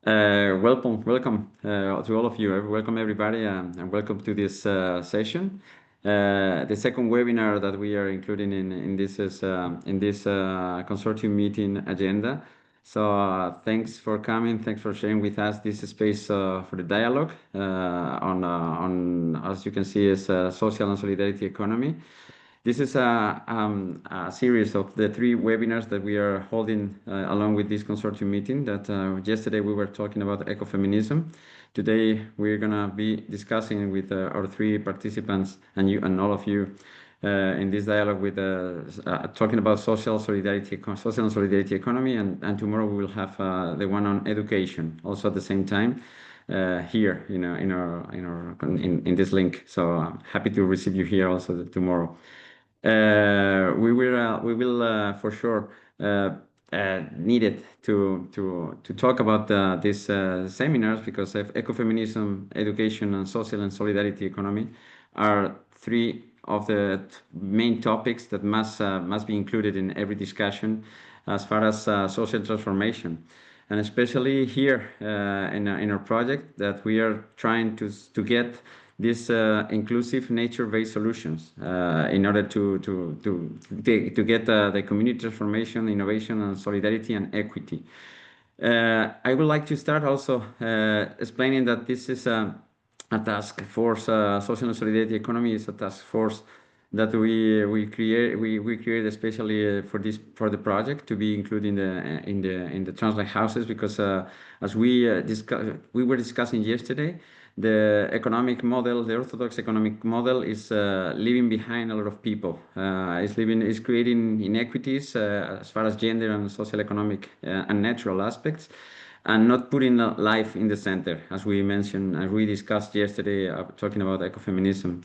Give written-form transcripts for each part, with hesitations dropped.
Welcome to all of you. Welcome everybody, and welcome to this session. The second webinar that we are including in this consortium meeting agenda. So thanks for coming. Thanks for sharing with us this space for the dialogue on as you can see, is social and solidarity economy. This is a series of the 3 webinars that we are holding along with this consortium meeting that yesterday we were talking about ecofeminism. Today we're going to be discussing with our 3 participants and you and all of you in this dialogue with talking about social and solidarity economy, and tomorrow we will have the one on education also at the same time. Here in this link, so I'm happy to receive you here also tomorrow. We will for sure needed to talk about these seminars, because of ecofeminism, education, and social and solidarity economy are 3 of the main topics that must be included in every discussion as far as social transformation. And especially here in our project, that we are trying to get these inclusive nature-based solutions in order to get the community transformation, innovation, and solidarity and equity. I would like to start also explaining that this is a task force. Social and solidarity economy is a task force that we create especially for the project to be included in the TRANS-lighthouses, because as we were discussing yesterday, the economic model, the orthodox economic model, is leaving behind a lot of people. Is creating inequities as far as gender and social, economic, and natural aspects, and not putting life in the center, as we mentioned, as we discussed yesterday, talking about ecofeminism.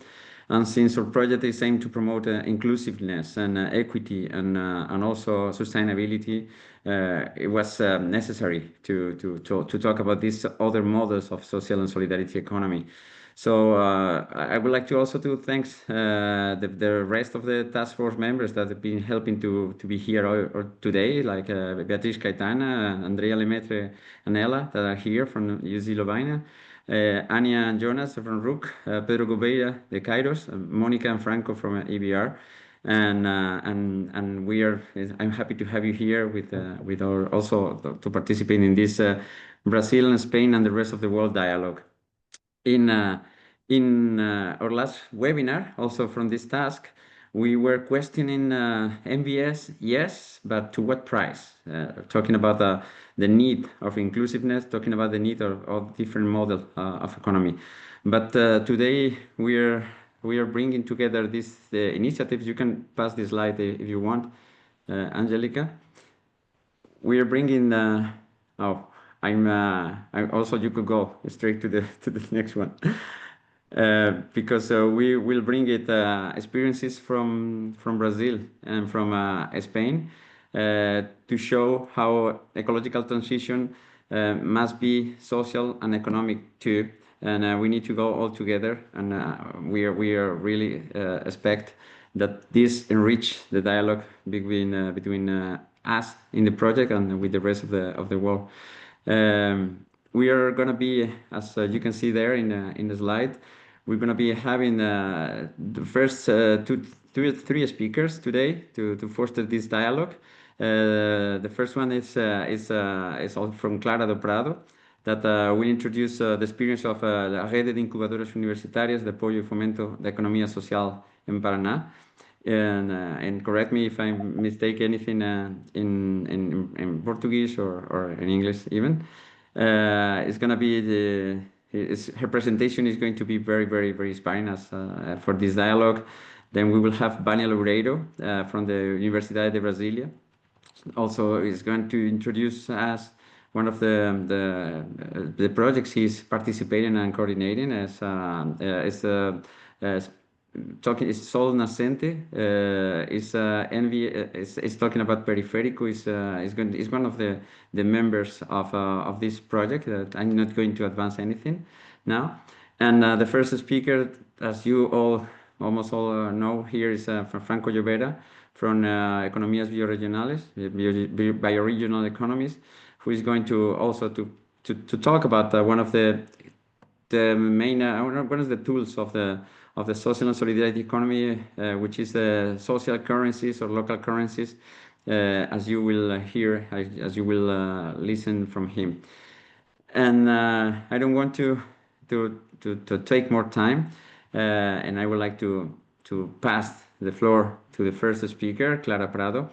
And since our project is aimed to promote inclusiveness and equity and also sustainability, it was necessary to talk about these other models of social and solidarity economy. So I would like to also thanks the rest of the task force members that have been helping to be here or today, like Beatriz Caetana, Andrea Lemaitre, and Ella, that are here from UZ Lovaina. Anya and Jonas from RUC, Pedro Gouveia, the Kairos, Monica and Franco from EBR, and we are. I'm happy to have you here with our also to participate in this Brazil and Spain and the rest of the world dialogue. In our last webinar, also from this task, we were questioning MBS, yes, but to what price? Talking about the need of inclusiveness, talking about the need of different model of economy. But today we are bringing together these initiatives. You can pass this slide if you want, Angelica. We are bringing. I'm also. You could go straight to the next one. Because we will bring it experiences from Brazil and from Spain to show how ecological transition must be social and economic too, and we need to go all together. And we are really expect that this enrich the dialogue between us in the project and with the rest of the world. We are going to be, as you can see there in the slide, we're going to be having the first 3 speakers today to foster this dialogue. The first one is all from Clara do Prado, that will introduce the experience of la Rede de Incubadoras Universitárias, the Apoio, Fomento, the Economia social in Paraná. And correct me if I mistake anything in Portuguese or in English even. It's going to be her presentation is going to be very, very, very inspiring as for this dialogue. Then we will have Vânia Loureiro from the Universidade de Brasilia. Also is going to introduce us one of the projects he's participating and coordinating as talking is Sol Nascente. Is talking about Periférico. Is one of the members of this project. That I'm not going to advance anything now. And the first speaker, as you almost all know here, is from Franco from Economias Bioregionales, Bioregional Economies, who is going to also to to talk about one of the main one of the tools of the social and solidarity economy, which is the social currencies or local currencies, as you will hear, as you will listen from him. And I don't want to take more time, and I would like to pass the floor to the first speaker, Clara Prado,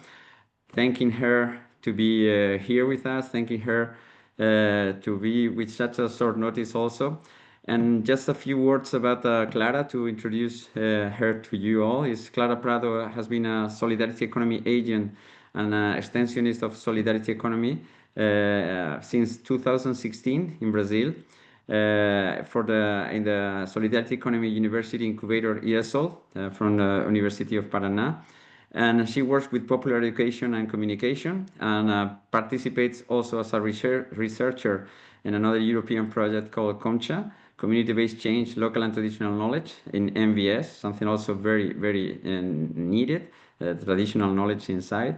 thanking her to be here with us, thanking her to be with such a short notice also. And just a few words about Clara to introduce her to you all. Is Clara Prado has been a Solidarity Economy agent and extensionist of Solidarity Economy since 2016 in Brazil in the Solidarity Economy University Incubator ESOL from the University of Paraná. And she works with popular education and communication and participates also as a researcher in another European project called COMCHA, Community-Based Change, Local and Traditional Knowledge in MVS, something also very, very needed, traditional knowledge inside.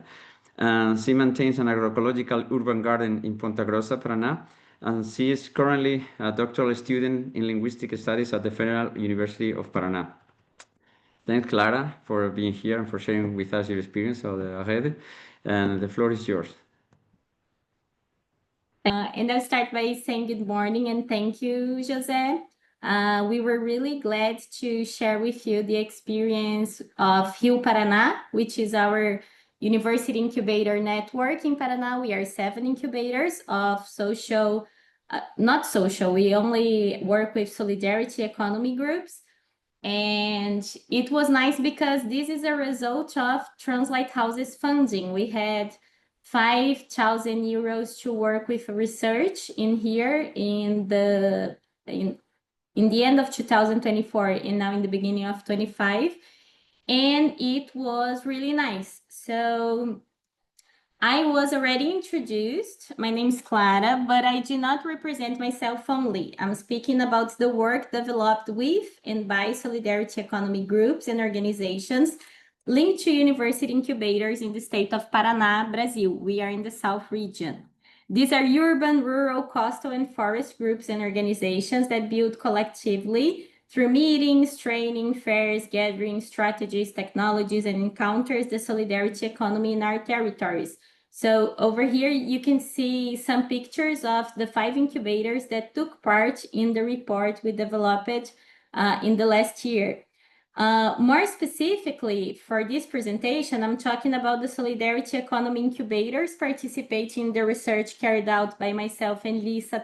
And she maintains an agroecological urban garden in Ponta Grossa, Paraná, and she is currently a doctoral student in linguistic studies at the Federal University of Paraná. Thanks, Clara, for being here and for sharing with us your experience of the Rede, and the floor is yours. And I'll start by saying good morning and thank you, José. We were really glad to share with you the experience of Rio Paraná, which is our university incubator network in Paraná. We are 7 incubators of social, not social, we only work with solidarity economy groups. And it was nice because this is a result of TRANS-lighthouses funding. We had 5,000 euros to work with research in here in the end of 2024 and now in the beginning of 25, and it was really nice. So I was already introduced. My name is Clara, but I do not represent myself only. I'm speaking about the work developed with and by solidarity economy groups and organizations linked to university incubators in the state of Paraná, Brazil. We are in the South region. These are urban, rural, coastal, and forest groups and organizations that build collectively through meetings, training, fairs, gatherings, strategies, technologies, and encounters the solidarity economy in our territories. So over here, you can see some pictures of the 5 incubators that took part in the report we developed in the last year. More specifically, for this presentation, I'm talking about the Solidarity Economy Incubators participating in the research carried out by myself and Liza,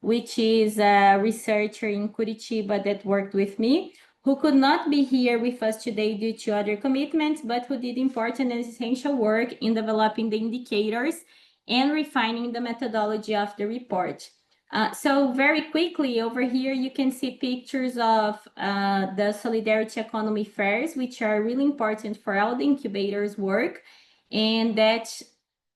which is a researcher in Curitiba that worked with me, who could not be here with us today due to other commitments, but who did important and essential work in developing the indicators and refining the methodology of the report. So very quickly over here, you can see pictures of the Solidarity Economy fairs, which are really important for all the incubators work, and that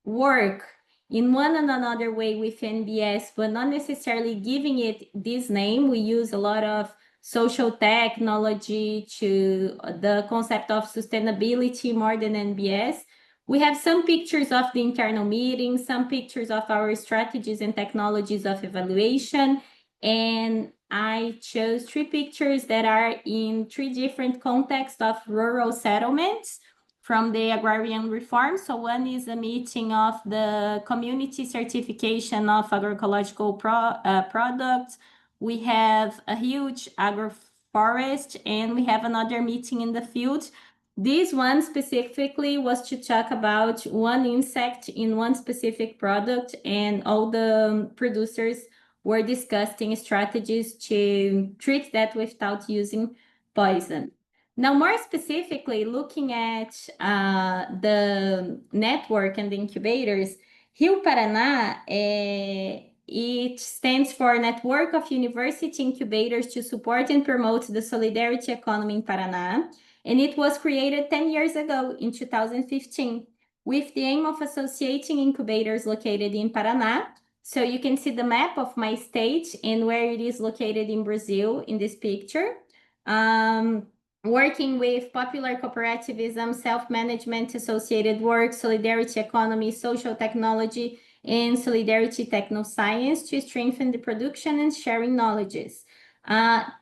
work in one and another way with NBS, but not necessarily giving it this name. We use a lot of social technology to the concept of sustainability more than NBS. We have some pictures of the internal meetings, some pictures of our strategies and technologies of evaluation, and I chose 3 pictures that are in 3 different contexts of rural settlements from the agrarian reform. So one is a meeting of the community certification of agroecological products. We have a huge agroforest, and we have another meeting in the field. This one specifically was to talk about one insect in one specific product, and all the producers were discussing strategies to treat that without using poison. Now, more specifically, looking at the network and the incubators, Rio Paraná, it stands for Network of University Incubators to Support and Promote the Solidarity Economy in Paraná, and it was created 10 years ago in 2015 with the aim of associating incubators located in Paraná. So you can see the map of my state and where it is located in Brazil in this picture. Working with popular cooperativism, self-management, associated work, solidarity economy, social technology, and Solidarity Technoscience to strengthen the production and sharing knowledges.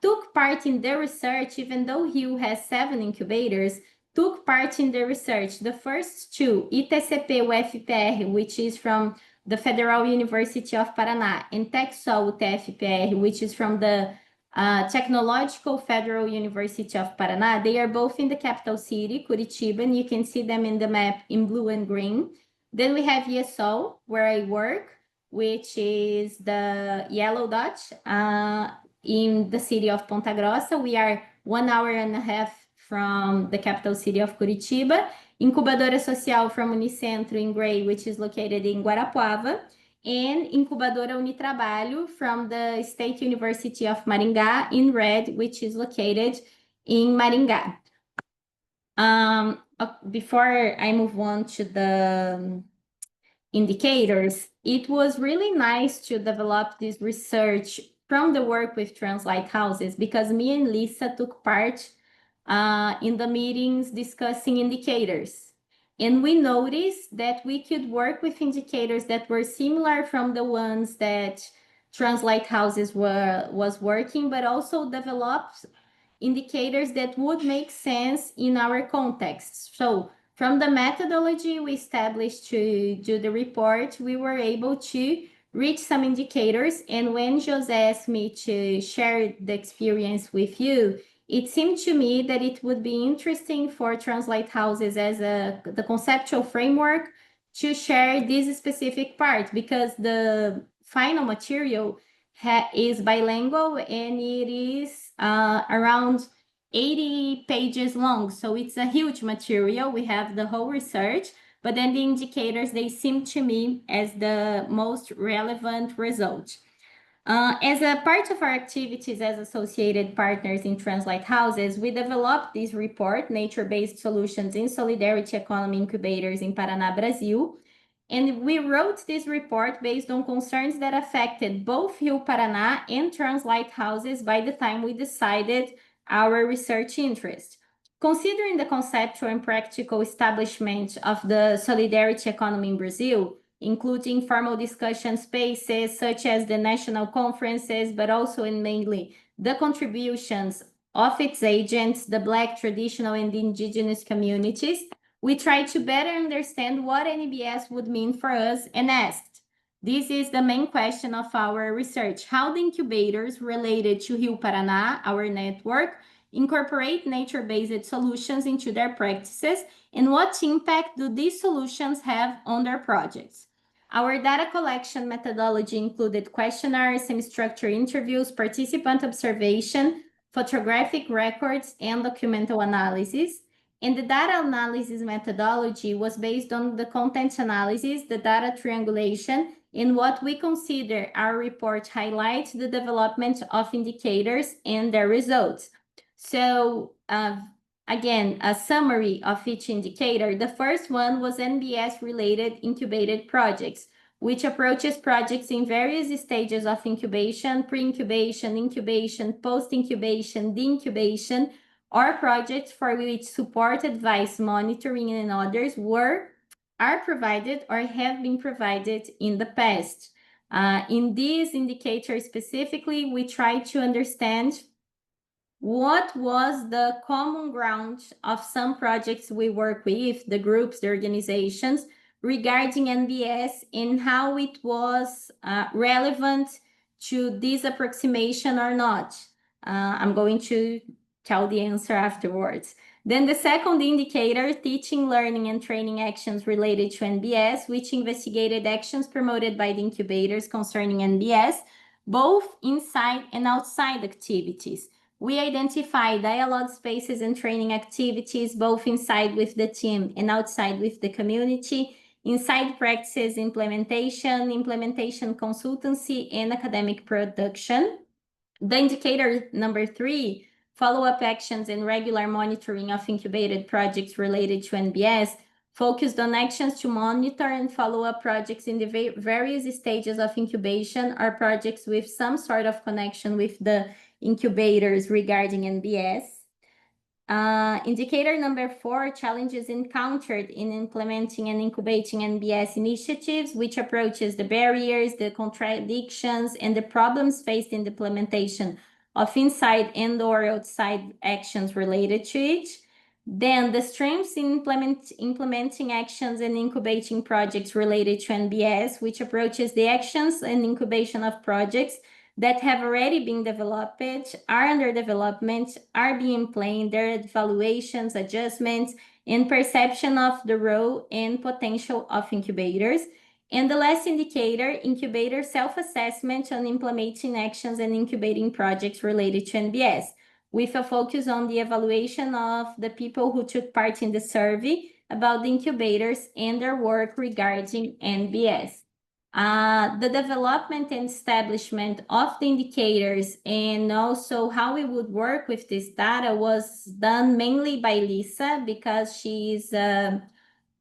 Took part in the research, even though Rio has 7 incubators, took part in the research. The first 2, ITCP UFPR, which is from the Federal University of Paraná, and TechSol TFPR, which is from the Technological Federal University of Paraná. They are both in the capital city, Curitiba, and you can see them in the map in blue and green. Then we have ESOL, where I work, which is the yellow dot in the city of Ponta Grossa. We are 1 hour and a half from the capital city of Curitiba. Incubadora Social from Unicentro in gray, which is located in Guarapuava, and Incubadora Unitrabalho from the State University of Maringá in red, which is located in Maringá. Before I move on to the indicators, it was really nice to develop this research from the work with TRANS-lighthouses, because me and Liza took part in the meetings discussing indicators. And we noticed that we could work with indicators that were similar from the ones that TRANS-lighthouses was working, but also develop indicators that would make sense in our context. So from the methodology we established to do the report, we were able to reach some indicators. And when José asked me to share the experience with you, it seemed to me that it would be interesting for TRANS-lighthouses as the conceptual framework to share this specific part, because the final material is bilingual and it is around 80 pages long. So it's a huge material. We have the whole research, but then the indicators, they seem to me as the most relevant result. As a part of our activities as associated partners in TRANS-lighthouses, we developed this report, Nature-Based Solutions in Solidarity Economy Incubators in Paraná, Brazil. And we wrote this report based on concerns that affected both Rio Paraná and TRANS-lighthouses by the time we decided our research interest. Considering the conceptual and practical establishment of the solidarity economy in Brazil, including formal discussion spaces such as the national conferences, but also and mainly the contributions of its agents, the Black, traditional, and indigenous communities, we tried to better understand what NBS would mean for us and asked, this is the main question of our research, how the incubators related to Rio Paraná, our network, incorporate nature-based solutions into their practices, and what impact do these solutions have on their projects. Our data collection methodology included questionnaires, semi-structured interviews, participant observation, photographic records, and documental analysis. And the data analysis methodology was based on the content analysis, the data triangulation, and what we consider our report highlights the development of indicators and their results. So again, a summary of each indicator. The first one was NBS-related incubated projects, which approaches projects in various stages of incubation, pre-incubation, incubation, post-incubation, de-incubation, or projects for which support, advice, monitoring, and others are provided or have been provided in the past. In these indicators specifically, we try to understand what was the common ground of some projects we work with, the groups, the organizations, regarding NBS and how it was relevant to this approximation or not. I'm going to tell the answer afterwards. Then the second indicator, teaching, learning, and training actions related to NBS, which investigated actions promoted by the incubators concerning NBS, both inside and outside activities. We identify dialogue spaces and training activities, both inside with the team and outside with the community, inside practices, implementation consultancy, and academic production. The indicator number 3, follow-up actions and regular monitoring of incubated projects related to NBS, focused on actions to monitor and follow up projects in the various stages of incubation or projects with some sort of connection with the incubators regarding NBS. Indicator number 4, challenges encountered in implementing and incubating NBS initiatives, which approaches the barriers, the contradictions, and the problems faced in the implementation of inside and or outside actions related to it. Then the strengths in implementing actions and incubating projects related to NBS, which approaches the actions and incubation of projects that have already been developed, are under development, are being planned, their evaluations, adjustments, and perception of the role and potential of incubators. And the last indicator, incubator self-assessment on implementing actions and incubating projects related to NBS, with a focus on the evaluation of the people who took part in the survey about the incubators and their work regarding NBS. The development and establishment of the indicators and also how we would work with this data was done mainly by Liza, because she's a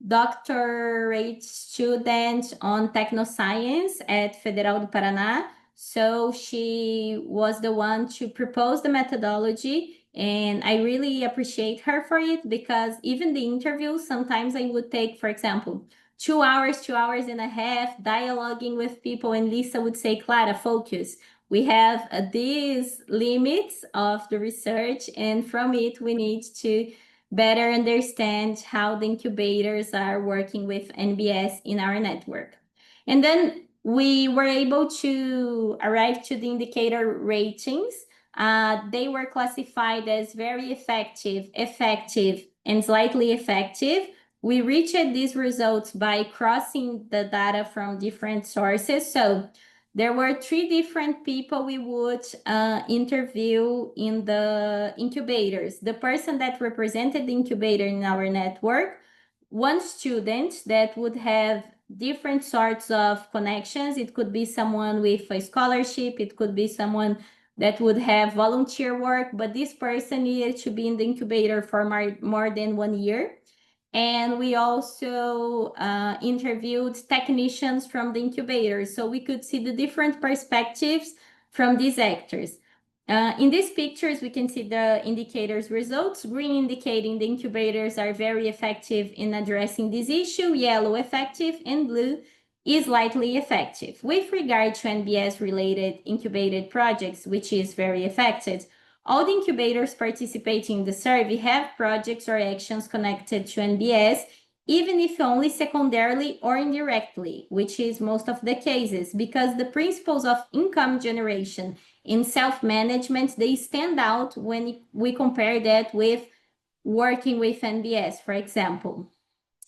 doctorate student on technoscience at Federal do Paraná. So she was the one to propose the methodology, and I really appreciate her for it, because even the interview, sometimes I would take, for example, 2 hours, 2.5 hours, dialoguing with people, and Liza would say, Clara, focus. We have these limits of the research, and from it, we need to better understand how the incubators are working with NBS in our network. And then we were able to arrive to the indicator ratings. They were classified as very effective, and slightly effective. We reached these results by crossing the data from different sources. So there were 3 different people we would interview in the incubators. The person that represented the incubator in our network, 1 student that would have different sorts of connections. It could be someone with a scholarship, it could be someone that would have volunteer work, but this person needed to be in the incubator for more than 1 year. And we also interviewed technicians from the incubators, so we could see the different perspectives from these actors. In these pictures, we can see the indicators results. Green indicating the incubators are very effective in addressing this issue, yellow effective, and blue is slightly effective. With regard to NBS-related incubated projects, which is very effective, all the incubators participating in the survey have projects or actions connected to NBS, even if only secondarily or indirectly, which is most of the cases, because the principles of income generation in self-management, they stand out when we compare that with working with NBS, for example.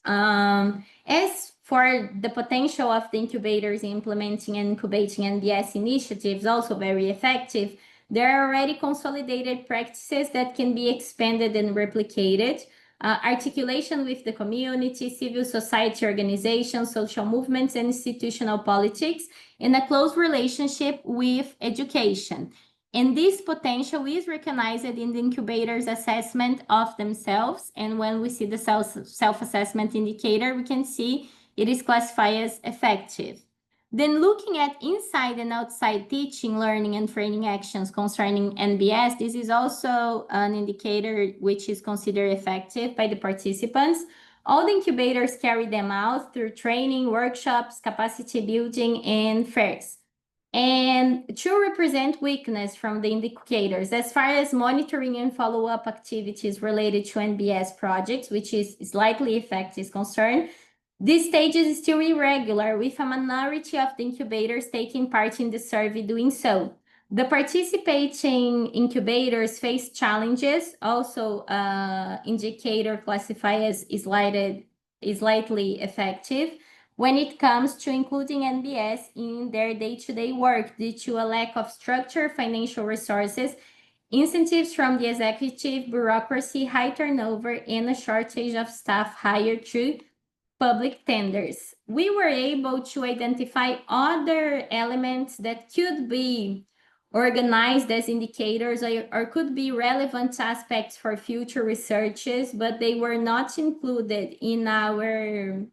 As for the potential of the incubators in implementing and incubating NBS initiatives, also very effective, there are already consolidated practices that can be expanded and replicated. Articulation with the community, civil society organizations, social movements, and institutional politics, and a close relationship with education. And this potential is recognized in the incubators' assessment of themselves. And when we see the self-assessment indicator, we can see it is classified as effective. Then looking at inside and outside teaching, learning, and training actions concerning NBS, this is also an indicator which is considered effective by the participants. All the incubators carry them out through training, workshops, capacity building, and fairs. And to represent weakness from the indicators, as far as monitoring and follow-up activities related to NBS projects, which is slightly effective, is concerned, this stage is still irregular, with a minority of the incubators taking part in the survey doing so. The participating incubators face challenges, also indicator classified as slightly effective, when it comes to including NBS in their day-to-day work due to a lack of structure, financial resources, incentives from the executive bureaucracy, high turnover, and a shortage of staff hired through public tenders. We were able to identify other elements that could be organized as indicators or could be relevant aspects for future researches, but they were not included in our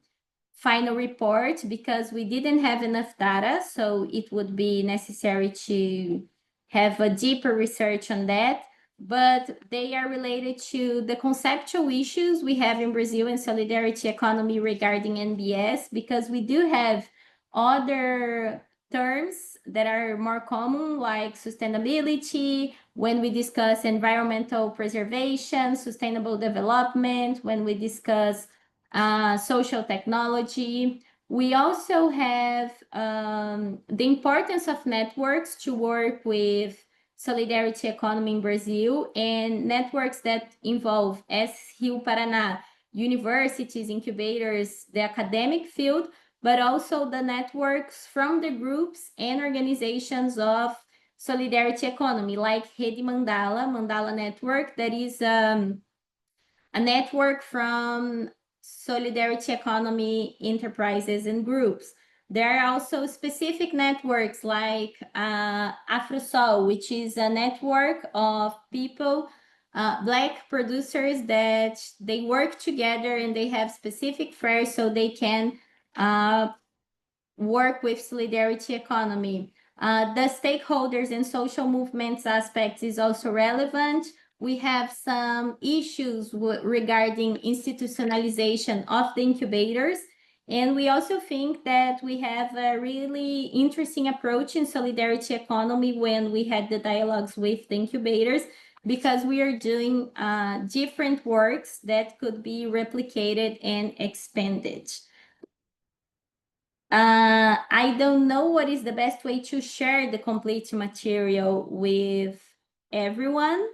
final report because we didn't have enough data, so it would be necessary to have a deeper research on that. but they are related to the conceptual issues we have in Brazil and solidarity economy regarding NBS, because we do have other terms that are more common, like sustainability, when we discuss environmental preservation, sustainable development, when we discuss social technology. We also have the importance of networks to work with solidarity economy in Brazil, and networks that involve, as Rio Paraná, universities, incubators, the academic field, but also the networks from the groups and organizations of solidarity economy, like Rede Mandala Network, that is a network from solidarity economy enterprises and groups. There are also specific networks like AfroSol, which is a network of people, Black producers, that they work together and they have specific fairs so they can work with solidarity economy. The stakeholders and social movements aspects is also relevant. We have some issues regarding institutionalization of the incubators. And we also think that we have a really interesting approach in solidarity economy when we had the dialogues with the incubators, because we are doing different works that could be replicated and expanded. I don't know what is the best way to share the complete material with everyone,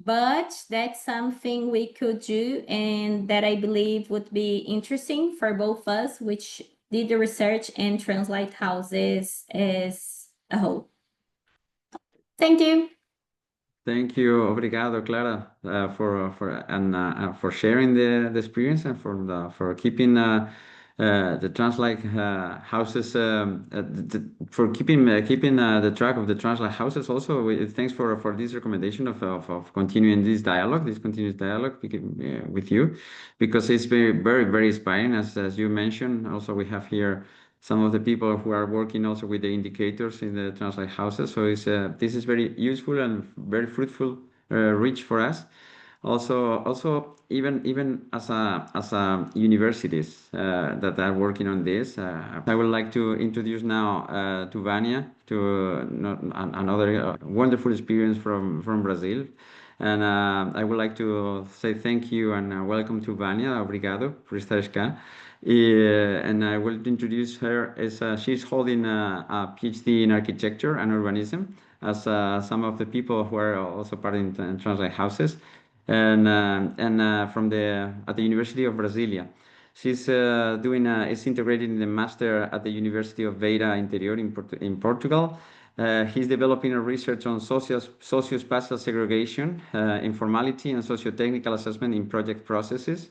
but that's something we could do and that I believe would be interesting for both us, which did the research and TRANS-lighthouses as a whole. Thank you. Thank you, obrigado, Clara, for sharing the experience and for keeping the TRANS-lighthouses for keeping the track of the TRANS-lighthouses. Also, thanks for this recommendation of continuing this dialogue, this continuous dialogue with you, because it's very inspiring. As you mentioned, also we have here some of the people who are working also with the indicators in the TRANS-lighthouses. So this is very useful and very fruitful, rich for us. Also, even as a universities that are working on this, I would like to introduce now to Vania, to another wonderful experience from Brazil. And I would like to say thank you and welcome to Vania. Obrigado por estar acá. And I will introduce her as she's holding a PhD in architecture and urbanism, as some of the people who are also part in TRANS-lighthouses, and from at the University of Brasilia. She's is integrated in the master at the University of Beira Interior in Portugal. He's developing a research on socio-spatial segregation, informality, and socio-technical assessment in project processes.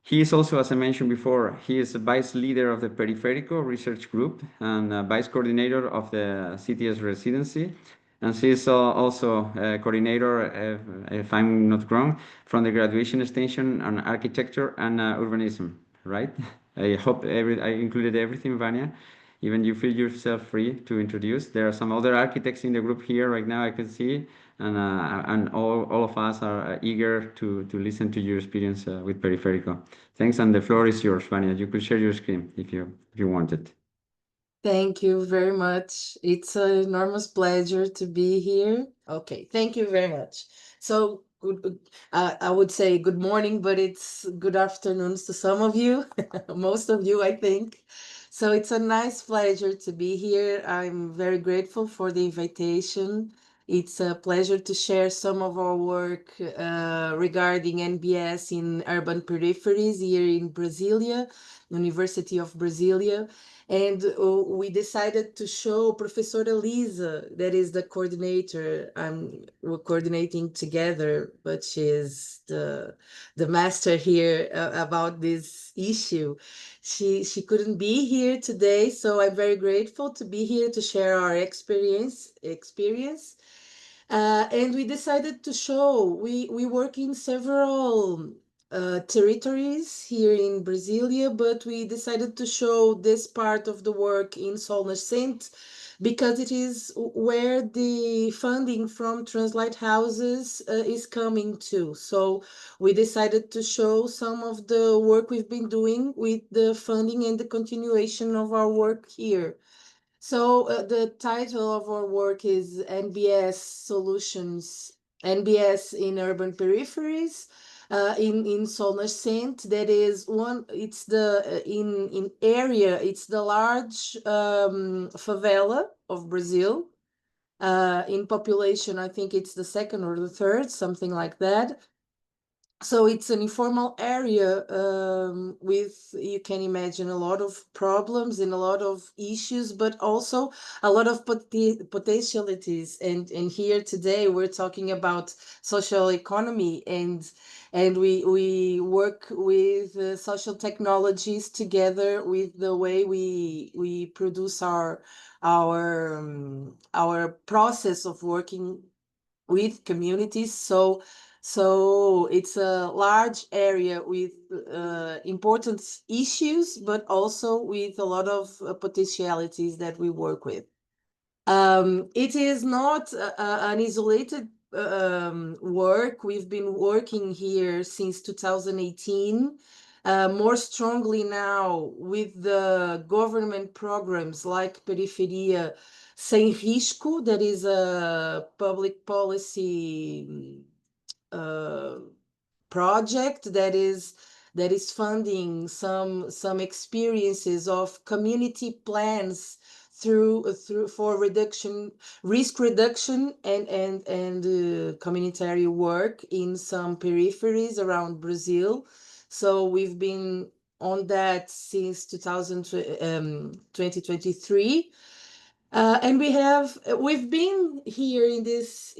He is also, as I mentioned before, he is a vice leader of the Periférico Research Group and vice coordinator of the CTS residency. And she is also a coordinator, if I'm not wrong, from the graduation extension on architecture and urbanism, right? I hope I included everything, Vania. Even you feel yourself free to introduce. There are some other architects in the group here right now, I can see, and all of us are eager to listen to your experience with Periférico. Thanks, and the floor is yours, Vania. You could share your screen if you wanted. Thank you very much. It's an enormous pleasure to be here. Okay, thank you very much. So I would say good morning, but it's good afternoons to some of you, most of you, I think. So it's a nice pleasure to be here. I'm very grateful for the invitation. It's a pleasure to share some of our work regarding NBS in urban peripheries here in Brasilia, University of Brasilia. And we decided to show Professor Liza, that is the coordinator. We're coordinating together, but she's the master here about this issue. She couldn't be here today, so I'm very grateful to be here to share our experience. And we decided to show, we work in several territories here in Brasilia, but we decided to show this part of the work in Sol Nascente because it is where the funding from TRANS-lighthouses is coming to. So we decided to show some of the work we've been doing with the funding and the continuation of our work here. So the title of our work is NBS Solutions, NBS in Urban Peripheries, in Solnascente. That is one. It's the in area. It's the large favela of Brazil. In population, I think it's the second or the third, something like that. So it's an informal area with, you can imagine, a lot of problems and a lot of issues, but also a lot of potentialities. And here today we're talking about social economy, and we work with social technologies together with the way we produce our process of working with communities. So it's a large area with important issues, but also with a lot of potentialities that we work with. It is not an isolated work. We've been working here since 2018, more strongly now with the government programs like Periferia Sem Risco, that is a public policy project that is funding some experiences of community plans through for risk reduction and communitary work in some peripheries around Brazil. So we've been on that since 2023. And we've been here in this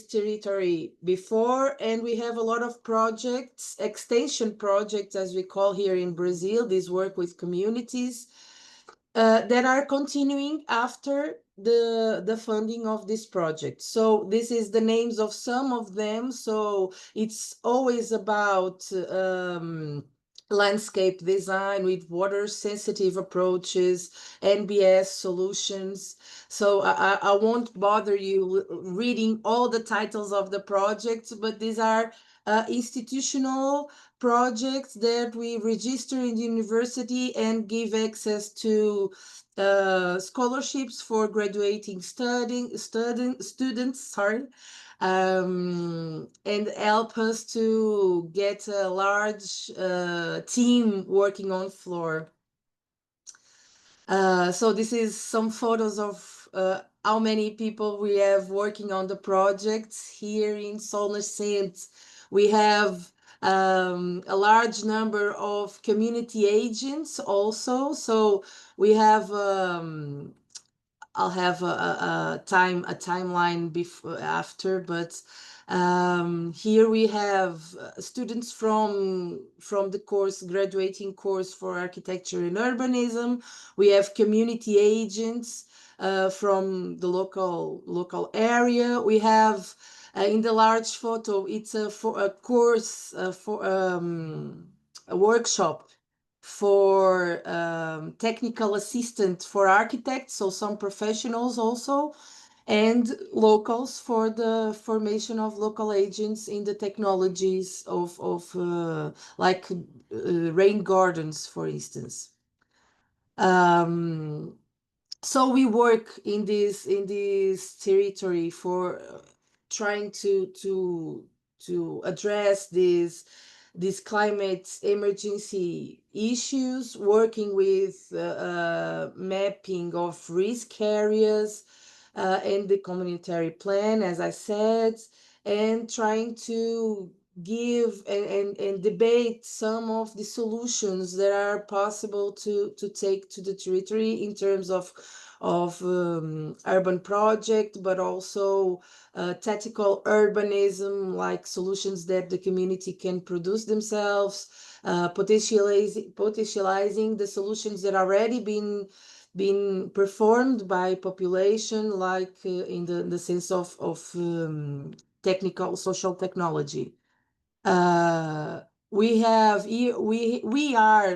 territory before, and we have a lot of projects, extension projects, as we call here in Brazil, this work with communities that are continuing after the funding of this project. So this is the names of some of them. So it's always about landscape design with water sensitive approaches, NBS solutions. So I won't bother you reading all the titles of the projects, but these are institutional projects that we register in the university and give access to scholarships for graduating students, sorry, and help us to get a large team working on floor. So this is some photos of how many people we have working on the projects here in Solnascente. We have a large number of community agents also. So we have I'll have a timeline before after, but here we have students from the course, graduating course for architecture and urbanism. We have community agents from the local area. We have in the large photo, it's for a course for a workshop for technical assistant for architects, so some professionals also, and locals for the formation of local agents in the technologies of like rain gardens, for instance. So we work in this territory for trying to address these climate emergency issues, working with mapping of risk areas and the communitary plan, as I said, and trying to give and debate some of the solutions that are possible to take to the territory in terms of urban project, but also tactical urbanism, like solutions that the community can produce themselves, potentializing the solutions that already been performed by population, like in the sense of technical social technology. We are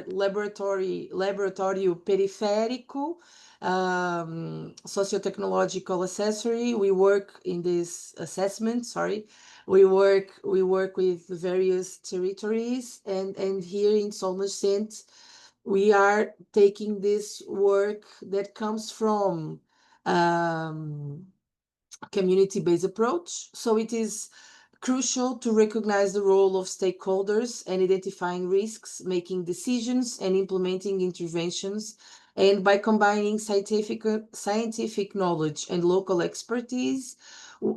laboratório periférico, socio-technological accessory. We work in this assessment, sorry. We work with various territories, and here in Solnecent, we are taking this work that comes from community-based approach. So it is crucial to recognize the role of stakeholders and identifying risks, making decisions, and implementing interventions. And by combining scientific knowledge and local expertise,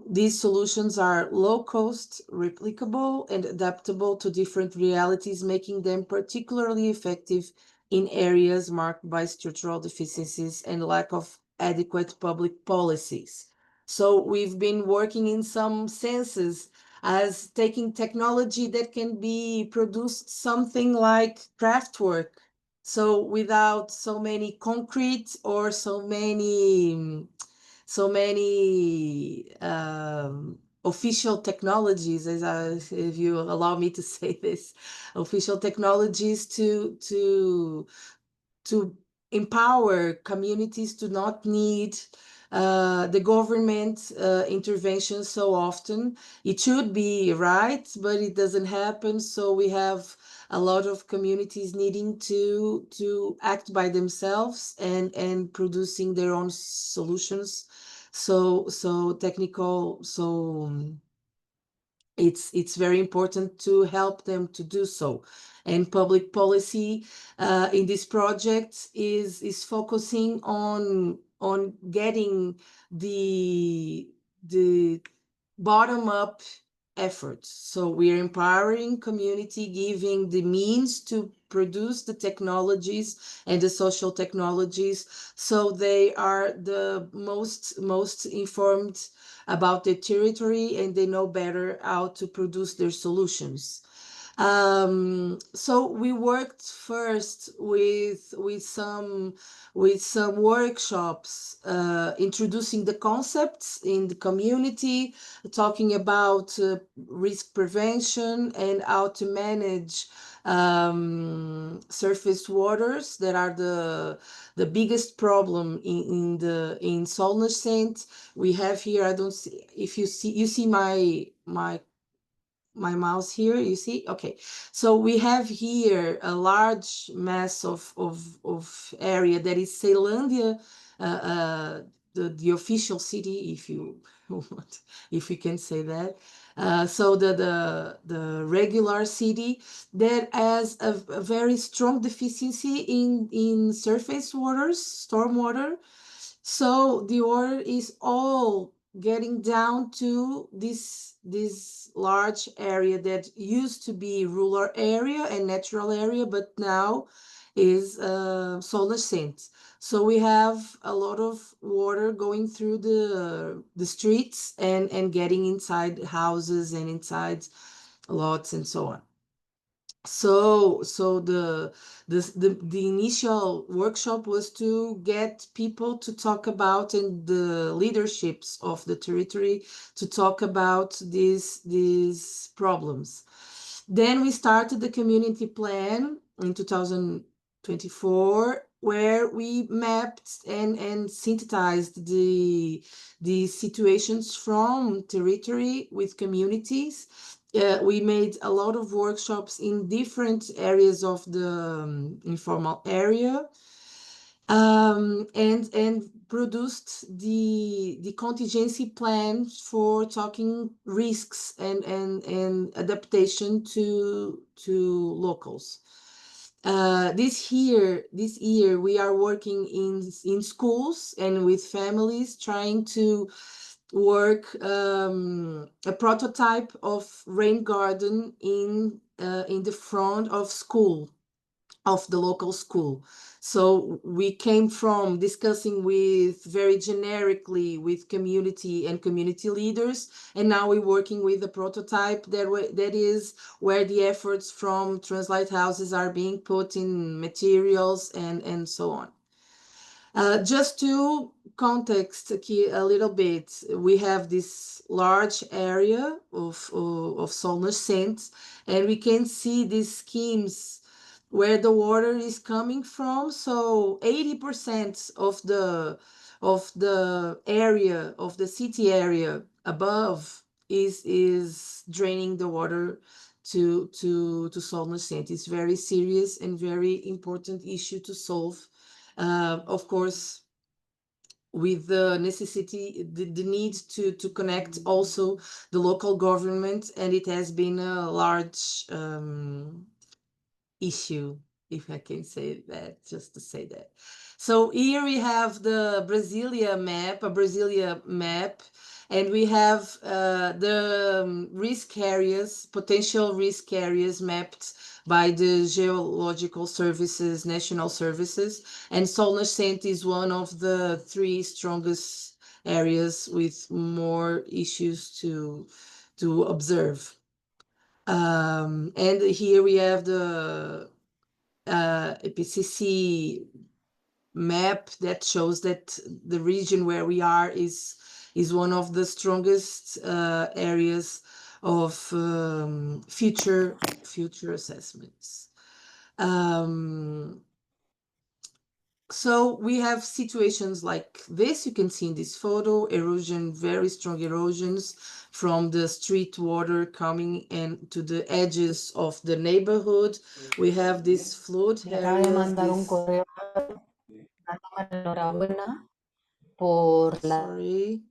these solutions are low cost, replicable, and adaptable to different realities, making them particularly effective in areas marked by structural deficiencies and lack of adequate public policies. So we've been working in some senses as taking technology that can be produced something like craftwork. So without so many concrete or so many official technologies, if you allow me to say this, official technologies to empower communities to not need the government intervention so often. It should be right, but it doesn't happen. So we have a lot of communities needing to act by themselves and producing their own solutions. So technical. It's very important to help them to do so. And public policy in this project is focusing on getting the bottom up efforts. So we are empowering community, giving the means to produce the technologies and the social technologies, so they are the most informed about their territory, and they know better how to produce their solutions. So we worked first with some workshops, introducing the concepts in the community, talking about risk prevention and how to manage surface waters that are the biggest problem in Solnecent. We have here, I don't see if you see my mouse here, you see? Okay. So we have here a large mass of area that is Ceilândia, the official city, if you want, if we can say that. So the regular city that has a very strong deficiency in surface waters, stormwater. So the water is all getting down to this large area that used to be rural area and natural area, but now is Solnecent. So we have a lot of water going through the streets and getting inside houses and inside lots and so on. So the initial workshop was to get people to talk about, and the leaderships of the territory to talk about these problems. Then we started the community plan in 2024, where we mapped and synthesized the situations from territory with communities. We made a lot of workshops in different areas of the informal area, and produced the contingency plan for talking risks and adaptation to locals. This year we are working in schools and with families, trying to work a prototype of rain garden in the front of school, of the local school. So we came from discussing very generically with community and community leaders, and now we're working with a prototype that is where the efforts from TRANS-lighthouses are being put in materials and so on. Just to context a little bit, we have this large area of Solnecent, and we can see these schemes where the water is coming from. So 80% of the area of the city area above is draining the water to Sol Nascente. It's very serious and very important issue to solve. Of course, with the necessity, the need to connect also the local government, and it has been a large issue, if I can say that, just to say that. So here we have the Brasilia map, a Brasilia map, and we have the risk areas, potential risk areas mapped by the Geological Services, National Services, and Sol Nascente is one of the three strongest areas with more issues to observe. And here we have the EPCC map that shows that the region where we are is one of the strongest areas of future assessments. So we have situations like this. You can see in this photo, erosion, very strong erosions from the street water coming into the edges of the neighborhood. We have this flood Me acaba de areas. mandar un correo dándome la enhorabuena por la... Sorry.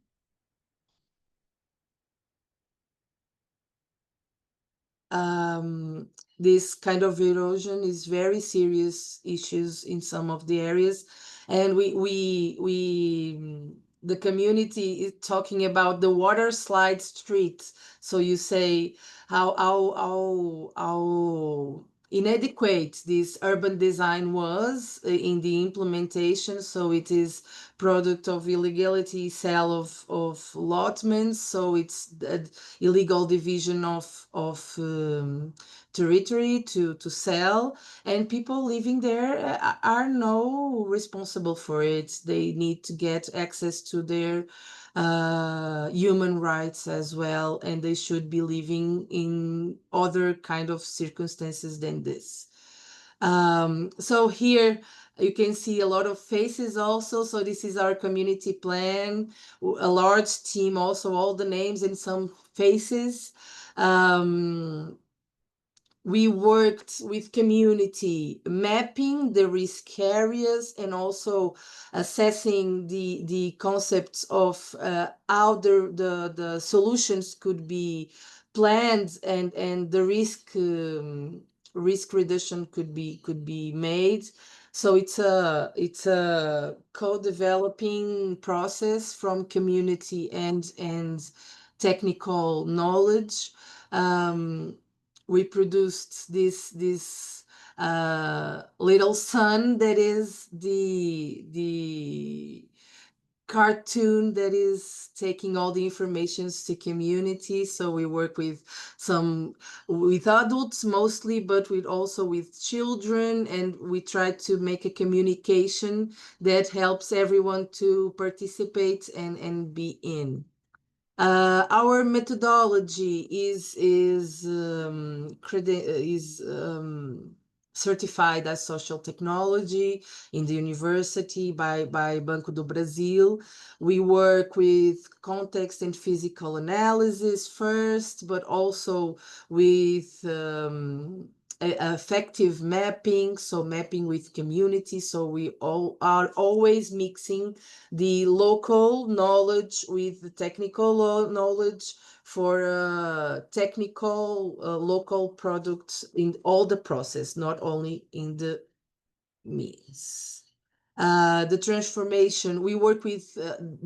This kind of erosion is very serious issues in some of the areas, and the community is talking about the water slide streets. So you say how inadequate this urban design was in the implementation. So it is product of illegality, sale of allotments. So it's the illegal division of territory to sell, and people living there are no responsible for it. They need to get access to their human rights as well, and they should be living in other kind of circumstances than this. So here you can see a lot of faces also. So this is our community plan, a large team, also all the names and some faces. We worked with community mapping the risk areas and also assessing the concepts of how the solutions could be planned and the risk reduction could be made. So it's a co-developing process from community and technical knowledge. We produced this little sun that is the cartoon that is taking all the informations to community. So we work with adults mostly, but also with children, and we try to make a communication that helps everyone to participate and be in. Our methodology is certified as social technology in the university by Banco do Brasil. We work with context and physical analysis first, but also with effective mapping, so mapping with community. So we all are always mixing the local knowledge with the technical knowledge for technical local products in all the process, not only in the means. The transformation, we work with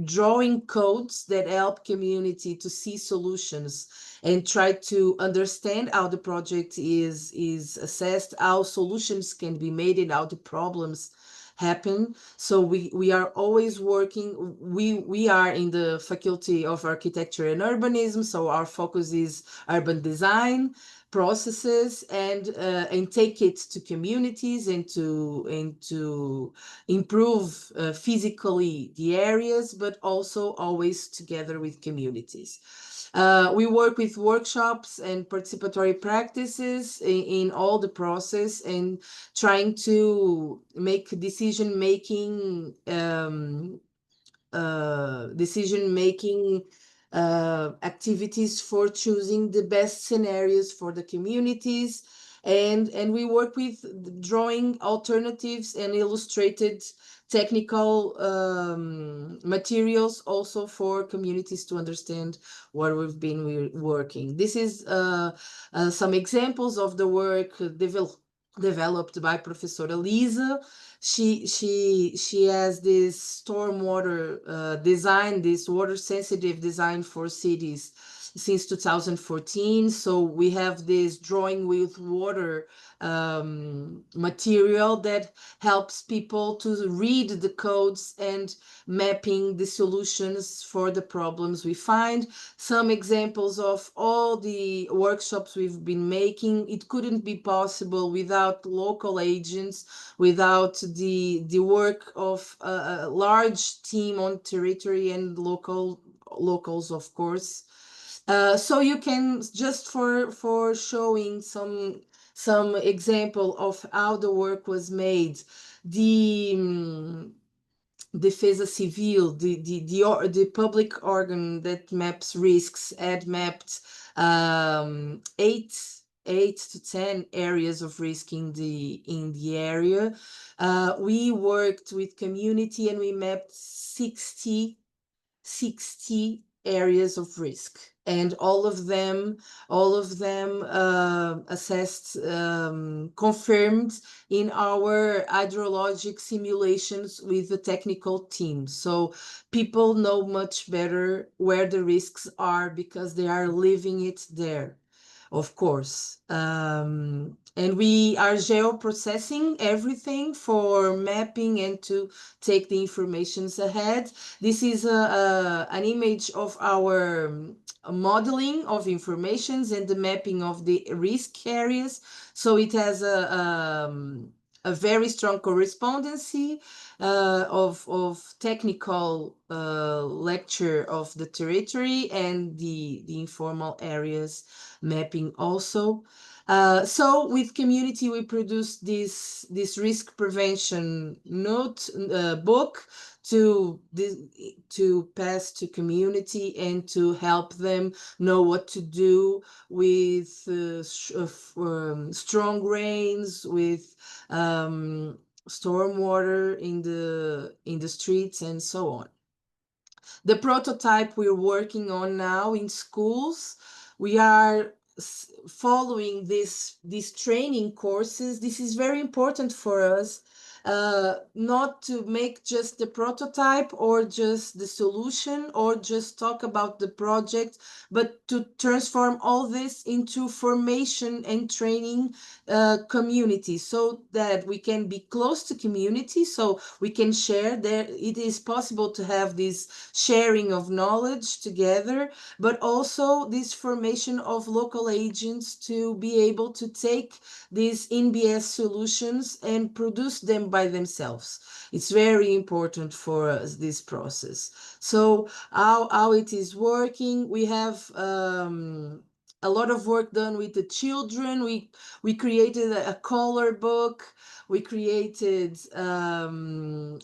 drawing codes that help community to see solutions and try to understand how the project is assessed, how solutions can be made, and how the problems happen. So we are always working. We are in the Faculty of Architecture and Urbanism, so our focus is urban design, processes and take it to communities and to improve physically the areas, but also always together with communities. We work with workshops and participatory practices in all the process, and trying to make decision-making activities for choosing the best scenarios for the communities. And we work with drawing alternatives and illustrated technical materials also for communities to understand what we've been working. This is some examples of the work developed by Professor Liza. She has this stormwater design, this water sensitive design for cities since 2014. So we have this drawing with water material that helps people to read the codes and mapping the solutions for the problems we find. Some examples of all the workshops we've been making. It couldn't be possible without local agents, without the work of a large team on territory and locals, of course. So you can, just for showing some example of how the work was made, the Defesa Civil, the public organ that maps risks, had mapped 8 to 10 areas of risk in the area. We worked with community and we mapped 60 areas of risk, and all of them assessed, confirmed in our hydrologic simulations with the technical team. So people know much better where the risks are because they are living it there, of course. And we are geoprocessing everything for mapping and to take the informations ahead. This is an image of our modeling of informations and the mapping of the risk areas. So it has a very strong correspondency of technical lecture of the territory and the informal areas mapping also. So with community, we produced this risk prevention book to pass to community and to help them know what to do with strong rains, with stormwater in the streets, and so on. The prototype we're working on now in schools, we are following these training courses. This is very important for us, not to make just the prototype or just the solution or just talk about the project, but to transform all this into formation and training community, so that we can be close to community, so we can share. There it is possible to have this sharing of knowledge together, but also this formation of local agents to be able to take these NBS solutions and produce them by themselves. It's very important for us, this process. So how it is working, we have a lot of work done with the children. We created a color book. We created some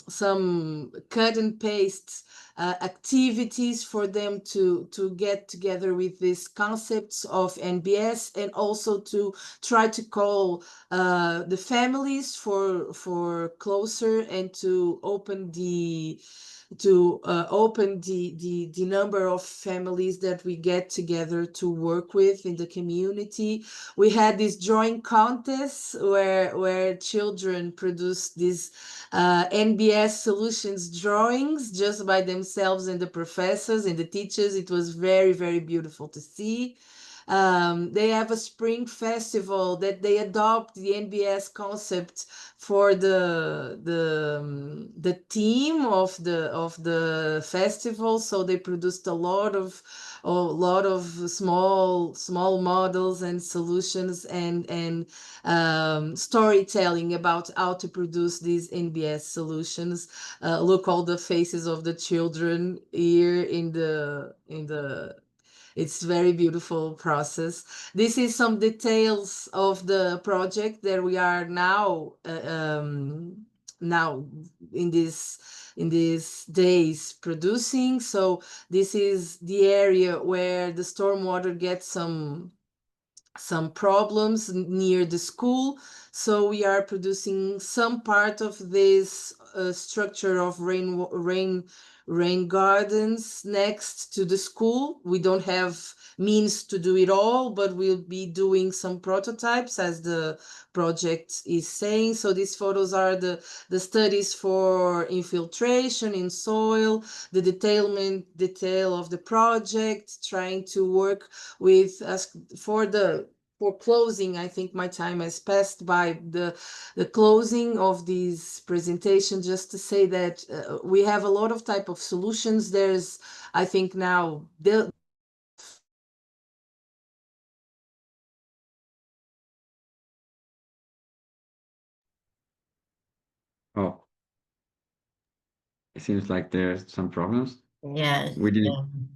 cut and paste activities for them to get together with these concepts of NBS, and also to try to call the families for closer, and to open the number of families that we get together to work with in the community. We had these drawing contests where children produced these NBS solutions drawings just by themselves, and the professors and the teachers. It was very, very beautiful to see. They have a spring festival that they adopt the NBS concept for the theme of the festival. So they produced a lot of small models and solutions and storytelling about how to produce these NBS solutions. Look, all the faces of the children here in the it's very beautiful process. This is some details of the project that we are now in these days producing. So this is the area where the stormwater gets some problems near the school. So we are producing some part of this structure of rain gardens next to the school. We don't have means to do it all, but we'll be doing some prototypes as the project is saying. So these photos are the studies for infiltration in soil, the detail of the project, trying to work with us for closing. I think my time has passed by the closing of this presentation, just to say that we have a lot of type of solutions. There's, I think now, Oh, it seems like there's some problems. Yes, We didn't.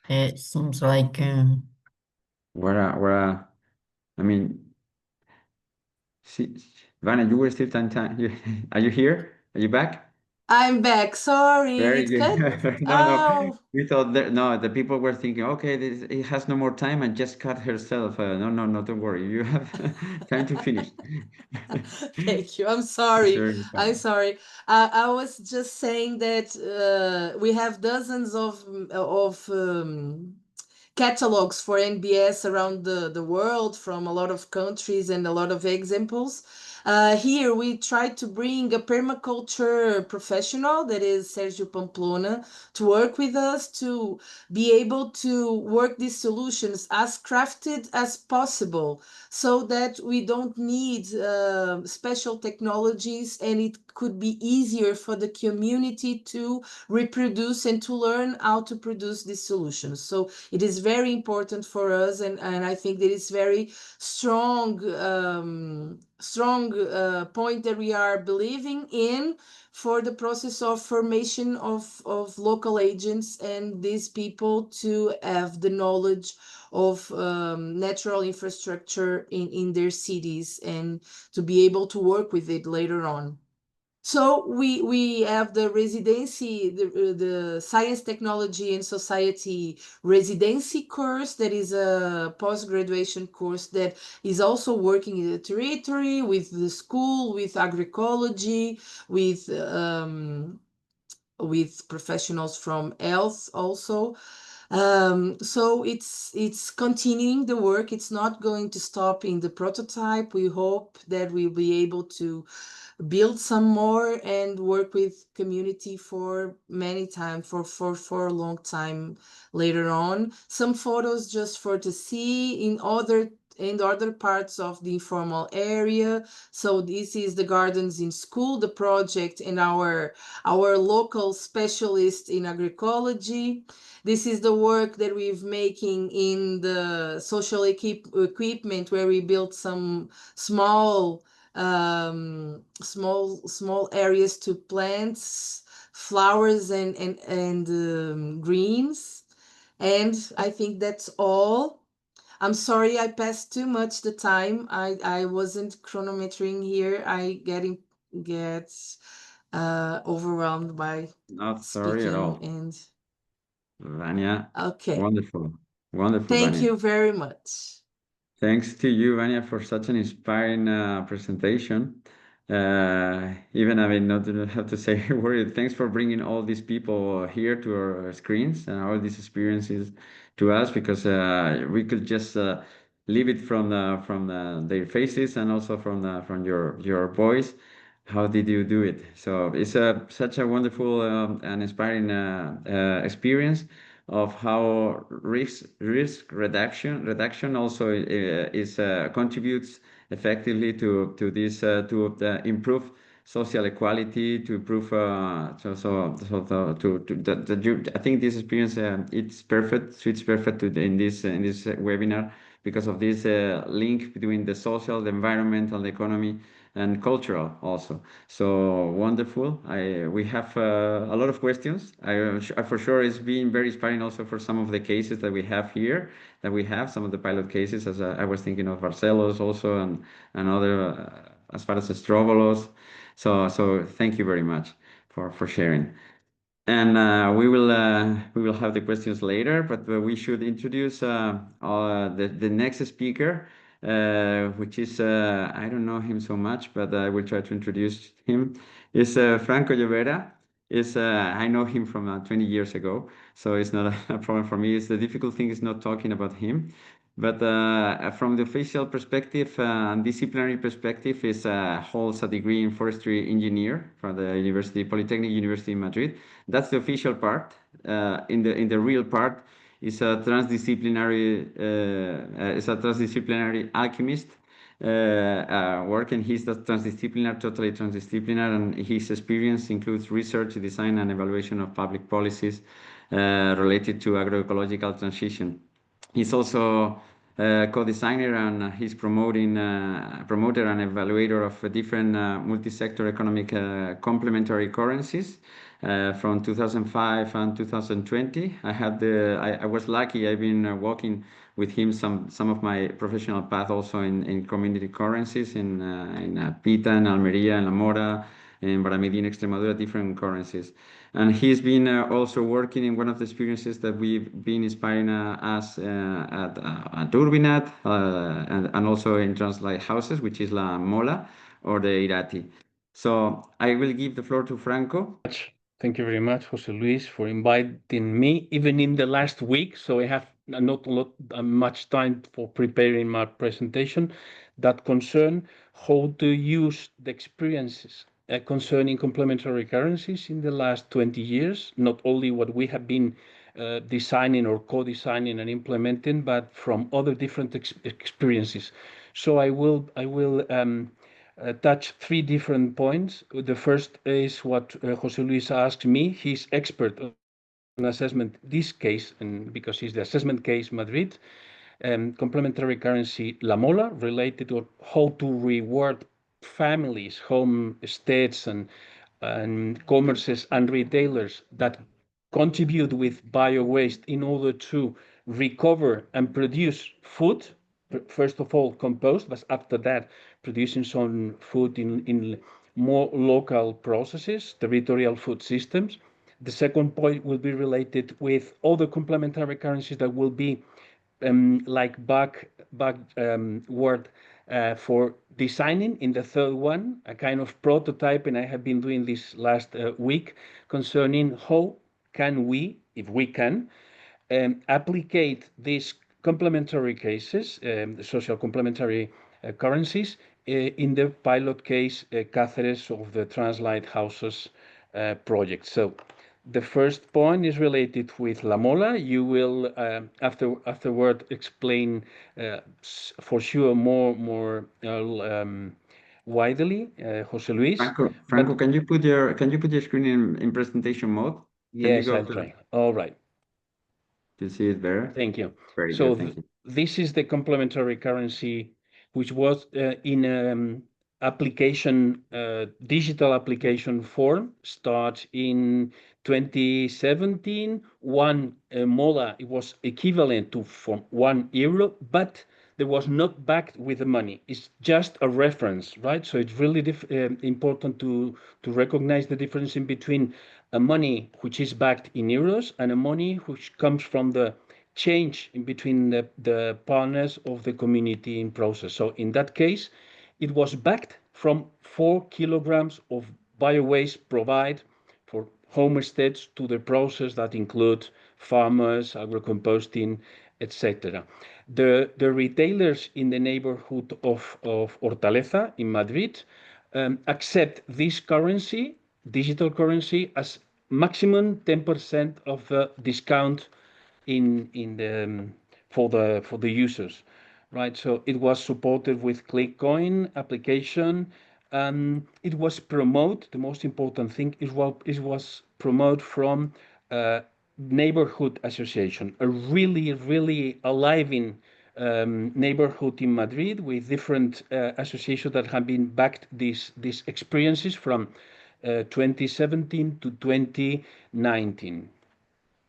it seems like I mean, see, Vanya, you were still time. Are you here? Are you back? I'm back. Sorry, Very it cut. good. No, no. Oh, We thought that no, the people were thinking, okay, it has no more time and just cut herself. No, no, no, don't worry. You have time to finish. thank you. I'm It's sorry. very I'm fun. sorry. I was just saying that we have dozens of catalogs for NBS around the world from a lot of countries and a lot of examples. Here we try to bring a permaculture professional, that is Sergio Pamplona, to work with us to be able to work these solutions as crafted as possible, so that we don't need special technologies, and it could be easier for the community to reproduce and to learn how to produce these solutions. So it is very important for us, and I think that it's very strong point that we are believing in for the process of formation of local agents and these people to have the knowledge of natural infrastructure in their cities and to be able to work with it later on. So we have the residency, the Science, Technology and Society residency course, that is a post-graduation course that is also working in the territory with the school, with agroecology, with professionals from health also. So it's continuing the work. It's not going to stop in the prototype. We hope that we'll be able to build some more and work with community for many time for a long time later on. Some photos just for to see in other parts of the informal area. So this is the gardens in school, the project, and our local specialist in agroecology. This is the work that we've making in the social equipment, where we built some small areas to plants, flowers and greens. And I think that's all. I'm sorry I passed too much the time. I wasn't chronometering here. I get overwhelmed by Not sorry at speaking. all. And Vanya, okay, wonderful. Wonderful, thank Vanya. you very much. Thanks to you, Vanya, for such an inspiring presentation. Even I mean, not to have to say a word. Thanks for bringing all these people here to our screens and all these experiences to us, because we could just leave it from their faces and also from your voice. How did you do it? So it's such a wonderful and inspiring experience. of how risk reduction also is contributes effectively to this to improve social equality, to improve I think this experience it's perfect, suits perfect in this webinar because of this link between the social, the environmental, the economy, and cultural also. So wonderful. We have a lot of questions. I for sure it's been very inspiring also for some of the cases that we have here, that we have some of the pilot cases, as I was thinking of Barcelos also, and other as far as Strovolos. So thank you very much for sharing. And we will have the questions later, but we should introduce the next speaker, which is I don't know him so much, but I will try to introduce him. Is Franco Lobera. Is I know him from 20 years ago, so it's not a problem for me. It's the difficult thing is not talking about him. But from the official perspective and disciplinary perspective, is holds a degree in forestry engineer from the Polytechnic University in Madrid. That's the official part. In the real part, is a transdisciplinary alchemist working. He's totally transdisciplinary, and his experience includes research, design, and evaluation of public policies related to agroecological transition. He's also co-designer, and he's promoter and evaluator of different multi-sector economic complementary currencies from 2005 and 2020. I was lucky. I've been working with him some of my professional path also in community currencies in Pita, and Almeria, and La Mora, in Medina, Extremadura, different currencies. And he's been also working in one of the experiences that we've been inspiring us at Urbinat and also in TRANS-lighthouses, which is La Mola or the Irati. So I will give the floor to Franco. Thank you very much, José Luis, for inviting me, even in the last week. So I have not much time for preparing my presentation that concern how to use the experiences concerning complementary currencies in the last 20 years, not only what we have been designing or co-designing and implementing, but from other different experiences. So I will touch three different points. The first is what José Luis asked me. He's expert on assessment, this case, and because it's the assessment case Madrid, complementary currency La Mola, related to how to reward families, homesteads, and commerces and retailers that contribute with bio-waste in order to recover and produce food. First of all, compost, but after that, producing some food in more local processes, territorial food systems. The second point will be related with other complementary currencies that will be like backward for designing. In the third one, a kind of prototype, and I have been doing this last week, concerning how can we, if we can, applicate these complementary cases, the social complementary currencies, in the pilot case Cáceres of the TRANS-lighthouses project. So the first point is related with La Mola. You will afterward explain for sure more widely, José Luis. Franco, can you put your screen in presentation mode? Yes, I'll try. All right. To see it better. Thank you. Very so good. Thank you. This is the complementary currency, which was in application, digital application form, start in 2017. One mola, it was equivalent to €1, but there was not backed with the money. It's just a reference, right? So it's really important to recognize the difference in between a money which is backed in euros and a money which comes from the change in between the partners of the community in process. So in that case, it was backed from 4 kilograms of bio-waste provided for homesteads to the process that include farmers, agrocomposting, etc. The retailers in the neighborhood of Hortaleza in Madrid accept this currency, digital currency, as maximum 10% of the discount for the users, right? So it was supported with ClickCoin application. It was promote. The most important thing is it was promote from neighborhood association, a really alive in neighborhood in Madrid with different associations that have been backed these experiences from 2017 to 2019.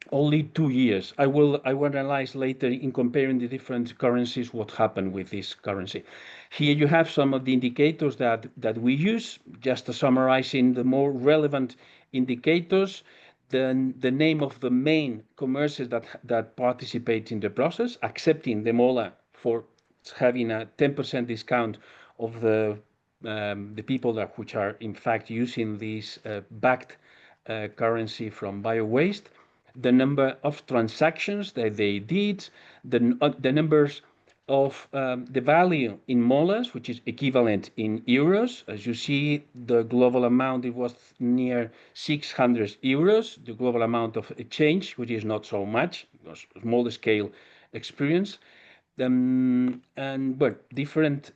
Only 2 years. I will analyze later in comparing the different currencies what happened with this currency. Here you have some of the indicators that we use, just summarizing the more relevant indicators. The name of the main commerces that participate in the process, accepting the MOLA for having a 10% discount of the people which are in fact using this backed currency from bio waste, the number of transactions that they did, the numbers of the value in molas, which is equivalent in euros. As you see, the global amount, it was near 600 euros, the global amount of exchange, which is not so much, it was a small scale experience. But different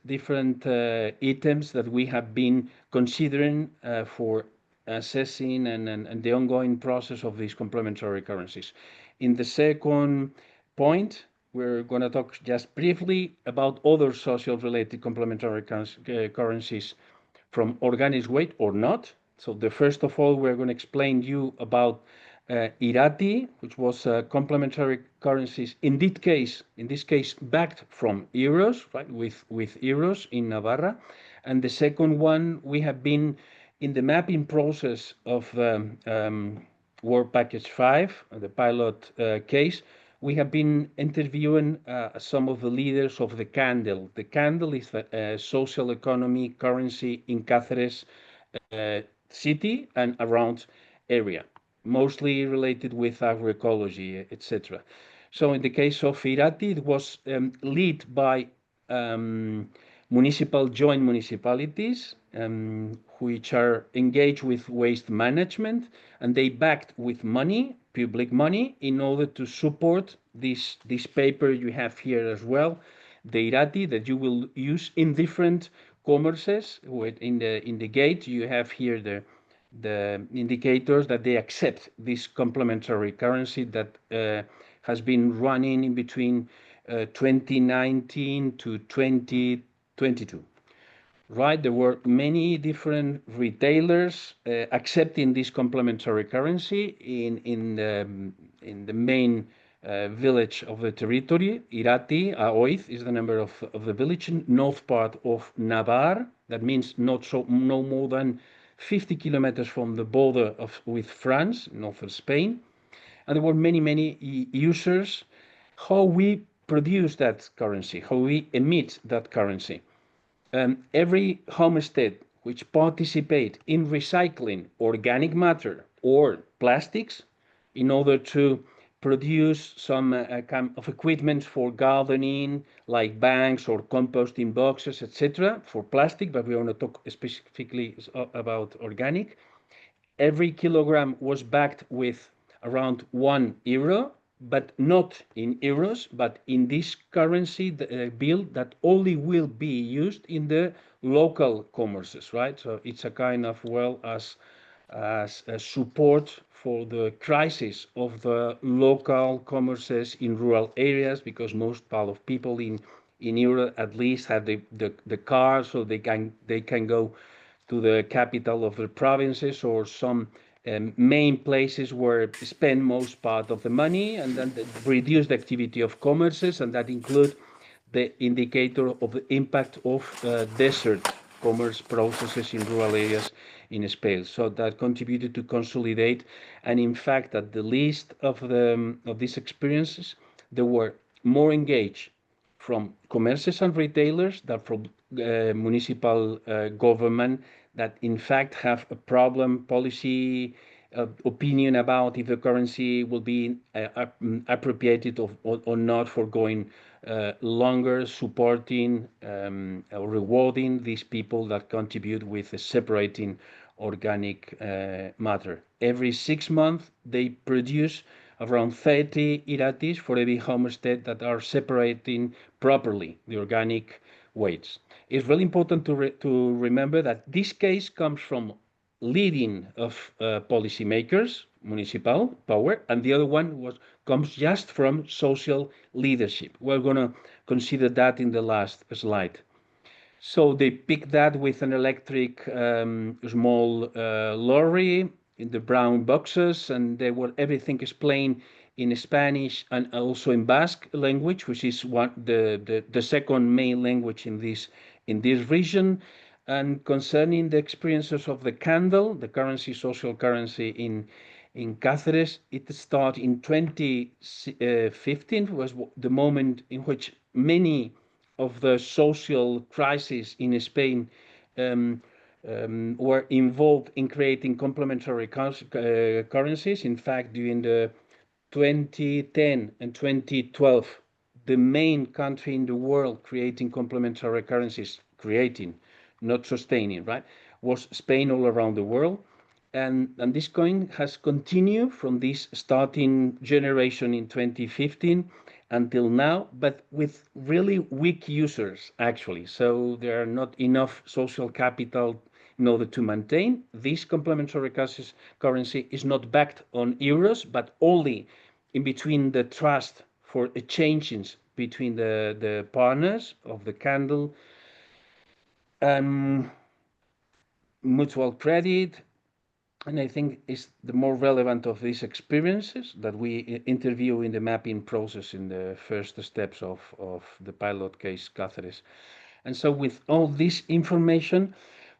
items that we have been considering for assessing and the ongoing process of these complementary currencies. In the second point, we're going to talk just briefly about other social related complementary currencies from organic weight or not. So the first of all, we're going to explain you about Irati, which was complementary currencies in this case backed from euros, right, with euros in Navarra. And the second one, we have been in the mapping process of Work Package 5, the pilot case. We have been interviewing some of the leaders of the Candle. The Candle is a social economy currency in Cáceres city and around area, mostly related with agroecology, etc. So in the case of Irati, it was led by joint municipalities which are engaged with waste management, and they backed with money, public money, in order to support this paper you have here as well, the Irati, that you will use in different commerces. In the gate you have here the indicators that they accept this complementary currency that has been running in between 2019 to 2022. Right, there were many different retailers accepting this complementary currency in the main village of the territory. Irati, Aoiz is the number of the village, north part of Navarre. That means no more than 50 kilometers from the border with France, north of Spain. And there were many users. How we produce that currency, how we emit that currency. Every homestead which participate in recycling organic matter or plastics in order to produce some kind of equipment for gardening, like banks or composting boxes, etc., for plastic, but we want to talk specifically about organic. Every kilogram was backed with around €1, but not in euros, but in this currency bill that only will be used in the local commerces, right? So it's a kind of, well, as a support for the crisis of the local commerces in rural areas, because most part of people in Europe at least have the car, so they can go to the capital of the provinces or some main places where spend most part of the money, and then reduce the activity of commerces, and that include the indicator of the impact of desert commerce processes in rural areas in Spain. So that contributed to consolidate, and in fact, at the list of these experiences, there were more engaged from commerces and retailers than from municipal government that in fact have a problem policy opinion about if the currency will be appropriated or not for going longer, supporting or rewarding these people that contribute with separating organic matter. Every 6 months, they produce around 30 iratis for every homestead that are separating properly the organic waste. It's really important to remember that this case comes from leading of policymakers, municipal power, and the other one comes just from social leadership. We're going to consider that in the last slide. So they picked that with an electric small lorry in the brown boxes, and they were everything explained in Spanish and also in Basque language, which is the second main language in this region. And concerning the experiences of the candle, the currency, social currency in Cáceres, it started in 2015, was the moment in which many of the social crises in Spain were involved in creating complementary currencies. In fact, during the 2010 and 2012, the main country in the world creating complementary currencies, not sustaining, right, was Spain all around the world. And this coin has continued from this starting generation in 2015 until now, but with really weak users, actually. So there are not enough social capital in order to maintain. This complementary currency is not backed on euros, but only in between the trust for exchanges between the partners of the candle, mutual credit, and I think is the more relevant of these experiences that we interview in the mapping process in the first steps of the pilot case Cáceres. And so with all this information,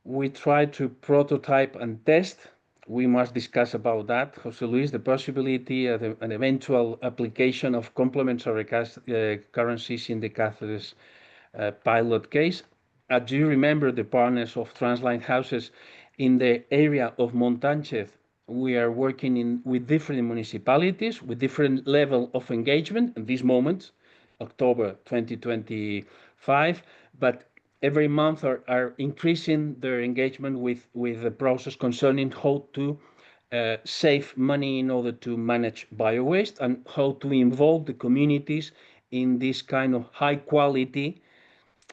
we try to prototype and test. We must discuss about that, José Luis, the possibility of an eventual application of complementary currencies in the Cáceres pilot case. Do you remember the partners of TRANS-lighthouses in the area of Montánchez? We are working with different municipalities with different level of engagement at this moment, October 2025, but every month are increasing their engagement with the process concerning how to save money in order to manage bio-waste and how to involve the communities in this kind of high quality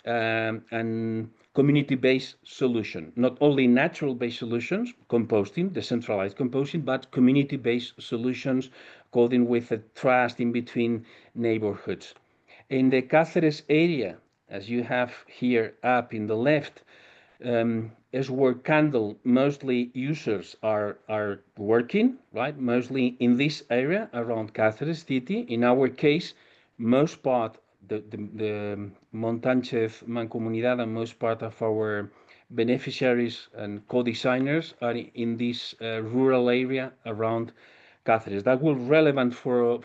and community-based solution, not only natural-based solutions, composting, decentralized composting, but community-based solutions according with a trust in between neighborhoods. In the Cáceres area, as you have here up in the left, is where candle mostly users are working, right? Mostly in this area around Cáceres city. In our case, most part the Montánchez Mancomunidad and most part of our beneficiaries and co-designers are in this rural area around Cáceres. That will be relevant for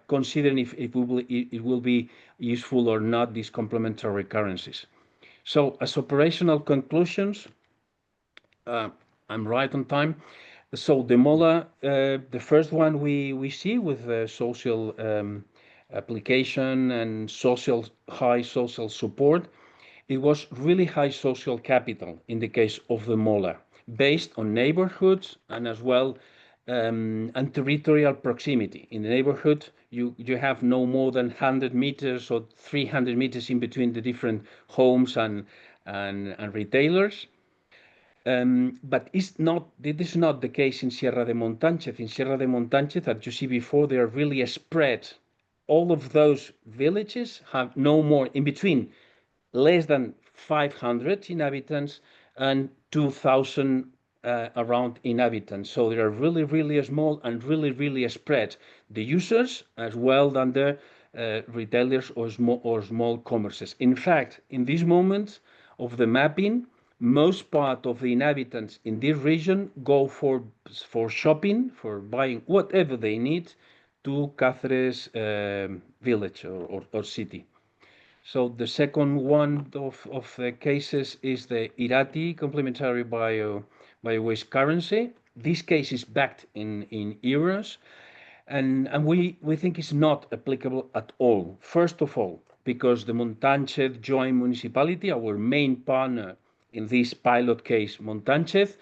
considering if it will be useful or not, these complementary currencies. So as operational conclusions, I'm right on time. So the MOLA, the first one we see with the social application and high social support, it was really high social capital in the case of the MOLA, based on neighborhoods and as well and territorial proximity. In the neighborhood, you have no more than 100 meters or 300 meters in between the different homes and retailers. But this is not the case in Sierra de Montánchez. In Sierra de Montánchez, as you see before, they are really spread. All of those villages have no more, in between, less than 500 inhabitants and 2,000 around inhabitants. So they are really, really small and really, really spread. The users as well than the retailers or small commerces. In fact, in this moment of the mapping, most part of the inhabitants in this region go for shopping, for buying whatever they need to Cáceres village or city. So the second one of the cases is the Irati complementary bio-waste currency. This case is backed in euros, and we think it's not applicable at all. First of all, because the Montánchez joint municipality, our main partner in this pilot case, Montánchez,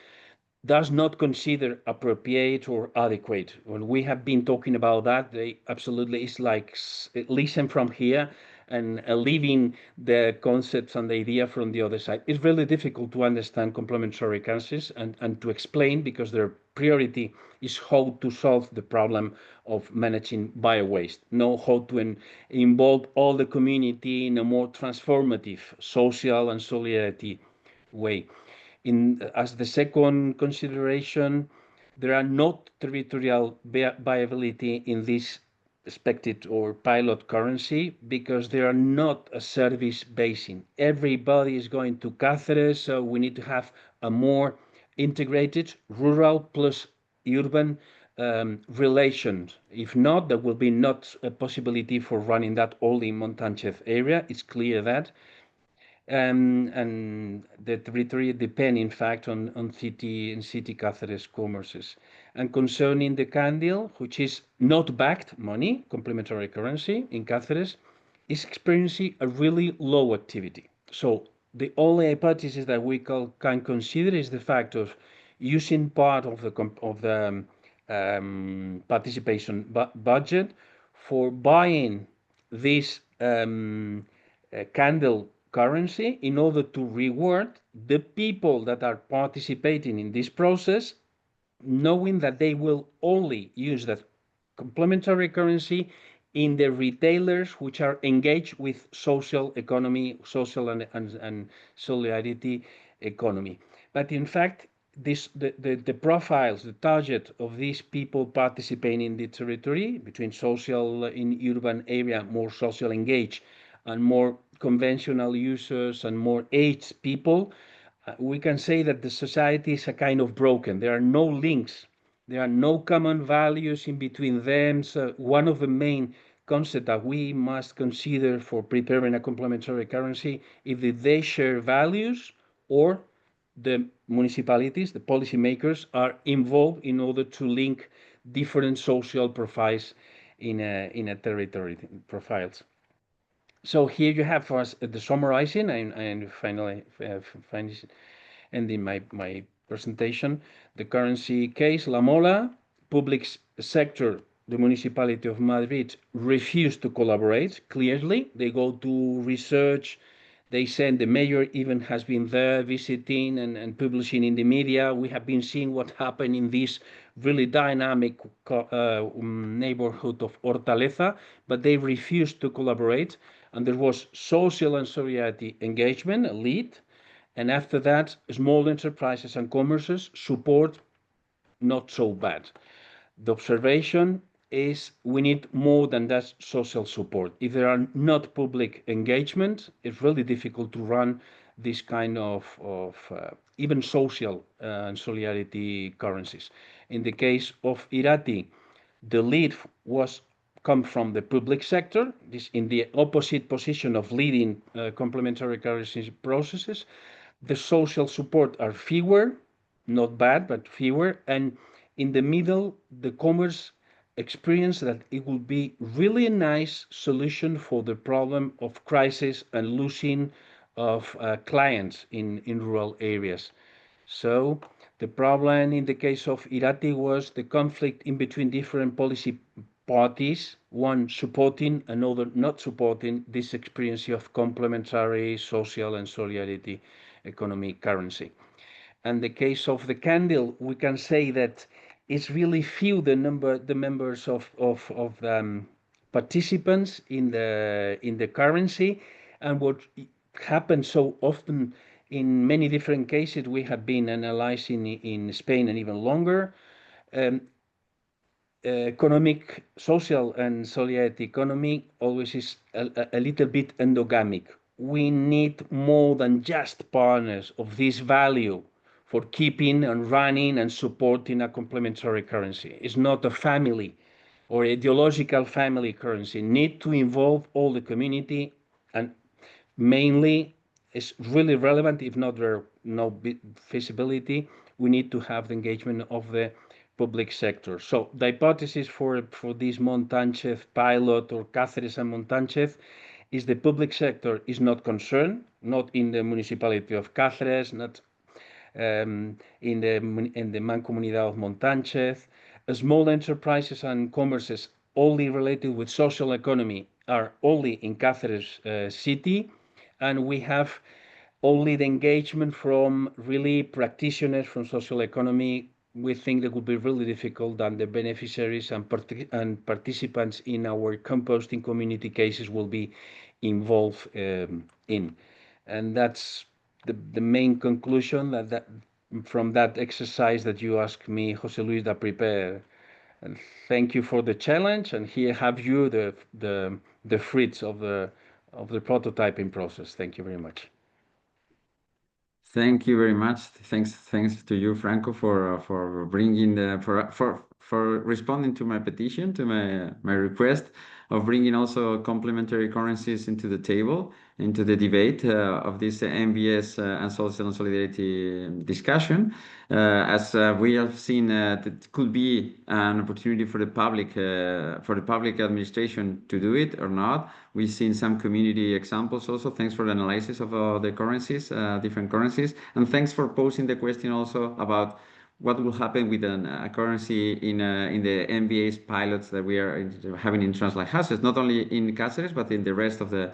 does not consider appropriate or adequate. When we have been talking about that, they absolutely is like listen from here and leaving the concepts and the idea from the other side. It's really difficult to understand complementary currencies and to explain, because their priority is how to solve the problem of managing bio-waste, not how to involve all the community in a more transformative social and solidarity way. As the second consideration, there are not territorial viability in this expected or pilot currency, because they are not a service basin. Everybody is going to Cáceres, so we need to have a more integrated rural plus urban relations. If not, there will be not a possibility for running that only in Montánchez area. It's clear that. And the territory depend, in fact, on city Cáceres commerces. And concerning the candle, which is not backed money, complementary currency in Cáceres, is experiencing a really low activity. So the only hypothesis that we can consider is the fact of using part of the participation budget for buying this candle currency in order to reward the people that are participating in this process, knowing that they will only use that complementary currency in the retailers which are engaged with social economy, social and solidarity economy. But in fact, the profiles, the target of these people participating in the territory, between social in urban area, more social engaged, and more conventional users and more aged people, we can say that the society is a kind of broken. There are no links. There are no common values in between them. So one of the main concepts that we must consider for preparing a complementary currency is that they share values, or the municipalities, the policymakers, are involved in order to link different social profiles in a territory profiles. So here you have for us the summarizing and finally ending my presentation. The currency case, La Mola, public sector, the municipality of Madrid refused to collaborate clearly. They go to research. They said the mayor even has been there visiting and publishing in the media. We have been seeing what happened in this really dynamic neighborhood of Hortaleza, but they refused to collaborate. And there was social and solidarity engagement, a lead. And after that, small enterprises and commerces support, not so bad. The observation is we need more than that social support. If there are not public engagement, it's really difficult to run this kind of even social and solidarity currencies. In the case of Irati, the lead was come from the public sector, this in the opposite position of leading complementary currency processes. The social support are fewer, not bad, but fewer. And in the middle, the commerce experience that it will be really a nice solution for the problem of crisis and losing of clients in rural areas. So the problem in the case of Irati was the conflict in between different policy parties, one supporting, another not supporting this experience of complementary social and solidarity economic currency. And the case of the candle, we can say that it's really few the members of participants in the currency. And what happens so often in many different cases we have been analyzing in Spain and even longer, economic, social and solidarity economy always is a little bit endogamic. We need more than just partners of this value for keeping and running and supporting a complementary currency. It's not a family or ideological family currency. Need to involve all the community, and mainly it's really relevant, if not there no feasibility, we need to have the engagement of the public sector. So the hypothesis for this Montánchez pilot, or Cáceres and Montánchez, is the public sector is not concerned, not in the municipality of Cáceres, not in the Mancomunidad Montánchez. Small enterprises and commerces only related with social economy are only in Cáceres city, and we have only the engagement from really practitioners from social economy. We think that would be really difficult, and the beneficiaries and participants in our composting community cases will be involved in. And that's the main conclusion that from that exercise that you asked me, José Luis, to prepare. And thank you for the challenge, and here have you the fruits of the prototyping process. Thank you very much. Thank you very much. Thanks to you, Franco, for bringing for responding to my petition, to my request of bringing also complementary currencies into the table, into the debate of this MBS and social and solidarity discussion. As we have seen, that could be an opportunity for the public administration to do it or not. We've seen some community examples also. Thanks for the analysis of the currencies, different currencies, and thanks for posing the question also about what will happen with a currency in the MBA's pilots that we are having in TRANS-lighthouses, not only in Cáceres but in the rest of the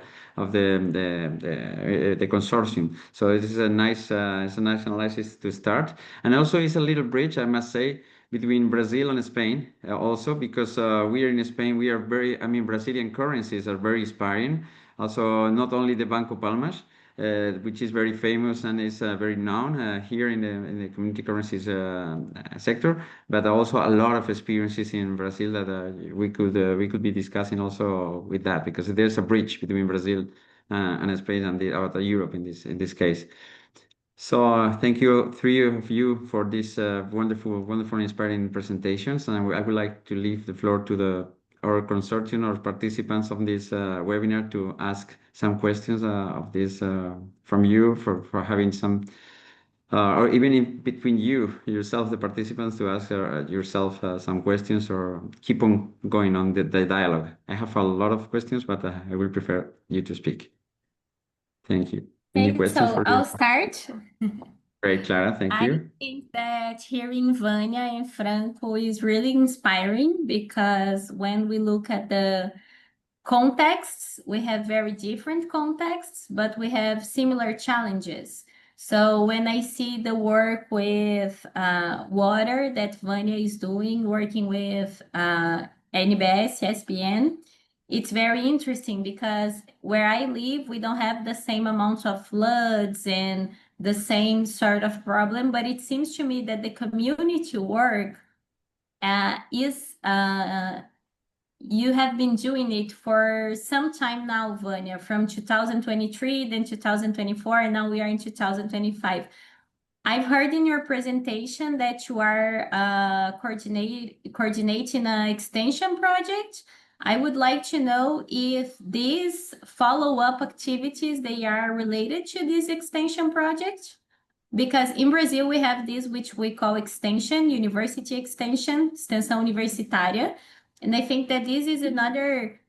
consortium. So this is a nice analysis to start, and also it's a little bridge, I must say, between Brazil and Spain, also because we are in Spain. We are Brazilian currencies are very inspiring. Also, not only the Banco Palmas, which is very famous and is very known here in the community currencies sector, but also a lot of experiences in Brazil that we could be discussing also with that, because there's a bridge between Brazil and Spain and Europe in this case. So thank you, three of you, for this wonderful, inspiring presentations. And I would like to leave the floor to our consortium or participants of this webinar to ask some questions of this from you, for having some, or even in between yourself, the participants, to ask yourself some questions, or keep on going on the dialogue. I have a lot of questions, but I will prefer you to speak. Thank you. Any Okay, questions so for I'll you? start. Great, Clara, thank I you. think that hearing Vania and Franco is really inspiring, because when we look at the contexts, we have very different contexts, but we have similar challenges. So when I see the work with water that Vania is doing, working with NBS, SPN, it's very interesting, because where I live, we don't have the same amount of floods and the same sort of problem, but it seems to me that the community work is you have been doing it for some time now, Vania, from 2023, then 2024, and now we are in 2025. I've heard in your presentation that you are coordinating an extension project. I would like to know if these follow-up activities, they are related to this extension project. Because in Brazil, we have this, which we call extension, university extension, extensão universitária. And I think that this is another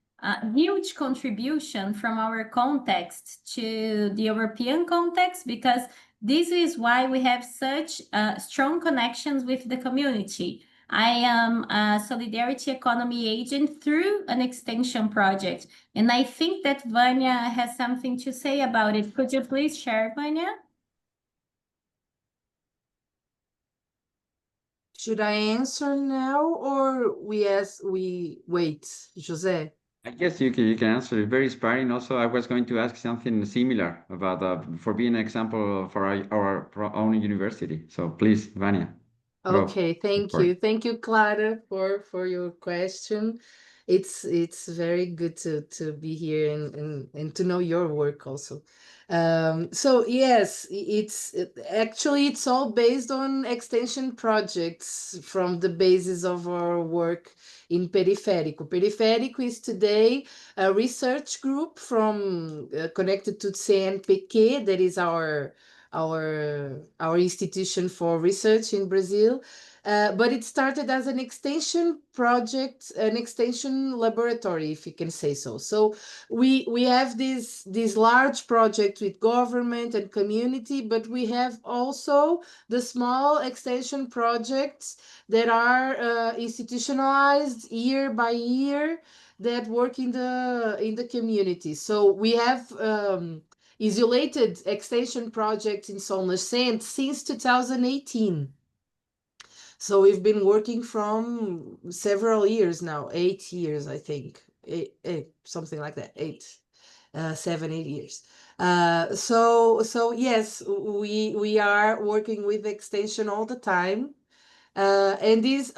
huge contribution from our context to the European context, because this is why we have such strong connections with the community. I am a solidarity economy agent through an extension project. And I think that Vania has something to say about it. Could you please share, Vania? Should I answer now, or we wait, José? I guess you can answer it. Very inspiring. Also, I was going to ask something similar about for being an example for our own university. So please, Vania. Go. Okay, thank For it. you. Thank you, Clara, for your question. It's very good to be here and to know your work also. So yes, actually it's all based on extension projects from the basis of our work in Periférico. Periférico is today a research group from connected to CNPq, that is our institution for research in Brazil. But it started as an extension project, an extension laboratory, if you can say so. So we have this large project with government and community, but we have also the small extension projects that are institutionalized year by year that work in the community. So we have isolated extension projects in São Nascente since 2018. So we've been working from several years now, 8 years, I think, something like that, 7, 8 years. So yes, we are working with extension all the time. And these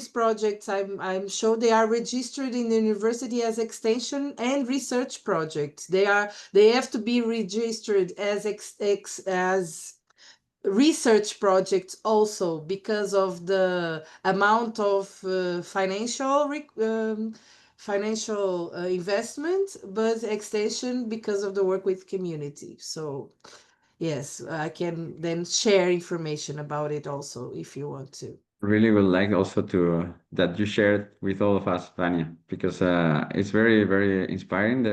projects, I'm sure they are registered in the university as extension and research projects. They have to be registered as as research projects also because of the amount of financial investment, but extension because of the work with community. So yes, I can then share information about it also if you want to. Really would like also to that you shared with all of us, Vania, because it's very, very inspiring.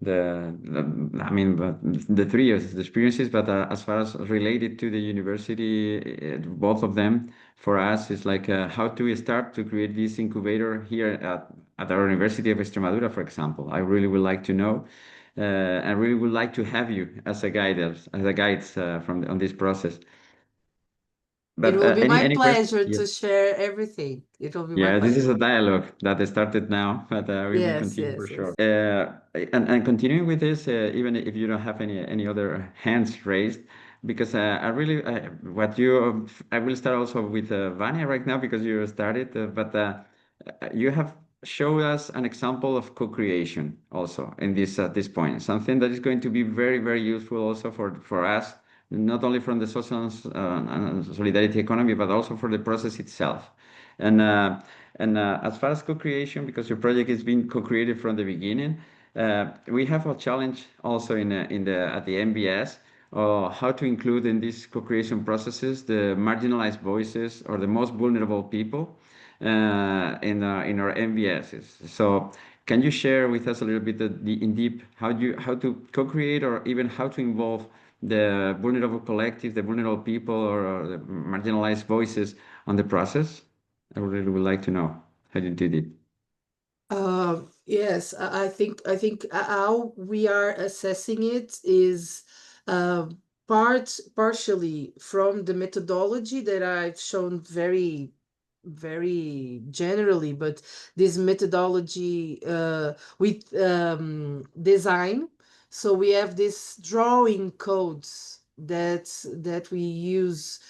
I mean, but the three years, the experiences, but as far as related to the university, both of them for us is like how do we start to create this incubator here at our University of Extremadura, for example. I really would like to know. I really would like to have you as a guide, on this process. It But will be my any question? pleasure Yes. to share everything. It will be my Yeah, this is pleasure. a dialogue that started now, but we will Yes, continue for yes, sure. yes. And continuing with this, even if you don't have any other hands raised, because I really I will start also with Vania right now because you started, but you have showed us an example of co-creation also in this at this point, something that is going to be very, very useful also for us, not only from the social and solidarity economy, but also for the process itself. And as far as co-creation, because your project has been co-created from the beginning, we have a challenge also at the MBS, how to include in these co-creation processes the marginalized voices or the most vulnerable people in our MBSs. So can you share with us a little bit in deep how to co-create or even how to involve the vulnerable collective, the vulnerable people or the marginalized voices on the process? I really would like to know how you did it. Yes, I think how we are assessing it is partially from the methodology that I've shown very generally, but this methodology with design. So we have this drawing codes that we use.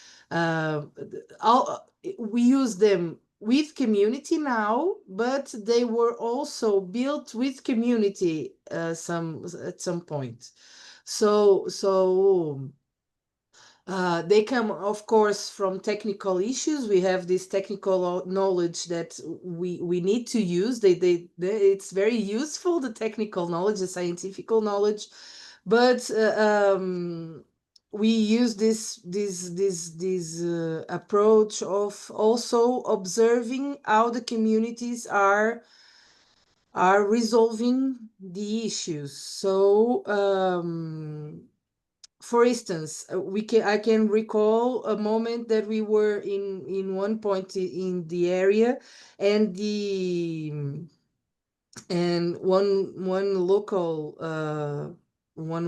We use them with community now, but they were also built with community at some point. So they come, of course, from technical issues. We have this technical knowledge that we need to use. It's very useful, the technical knowledge, the scientific knowledge, but we use this approach of also observing how the communities are resolving the issues. So for instance, I can recall a moment that we were in one point in the area, and one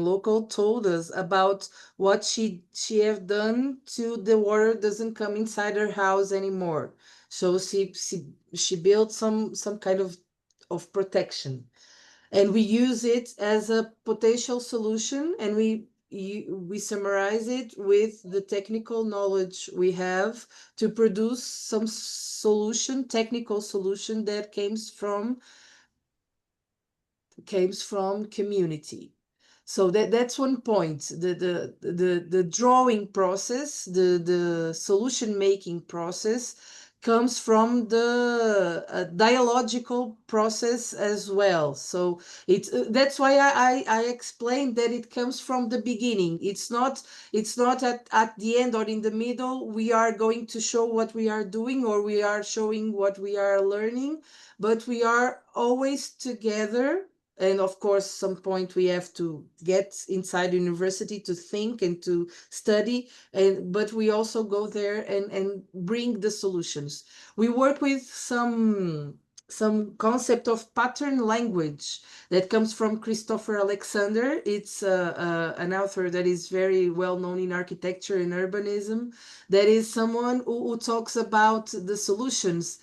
local told us about what she have done to the water doesn't come inside her house anymore. So she built some kind of protection, and we use it as a potential solution, and we summarize it with the technical knowledge we have to produce some technical solution that comes from community. So that's one point. The drawing process, the solution making process comes from the dialogical process as well. So it's that's why I explained that it comes from the beginning. It's not at the end or in the middle we are going to show what we are doing or we are showing what we are learning, but we are always together. And of course, some point we have to get inside university to think and to study, but we also go there and bring the solutions. We work with some concept of pattern language that comes from Christopher Alexander. It's an author that is very well known in architecture and urbanism. That is someone who talks about the solutions,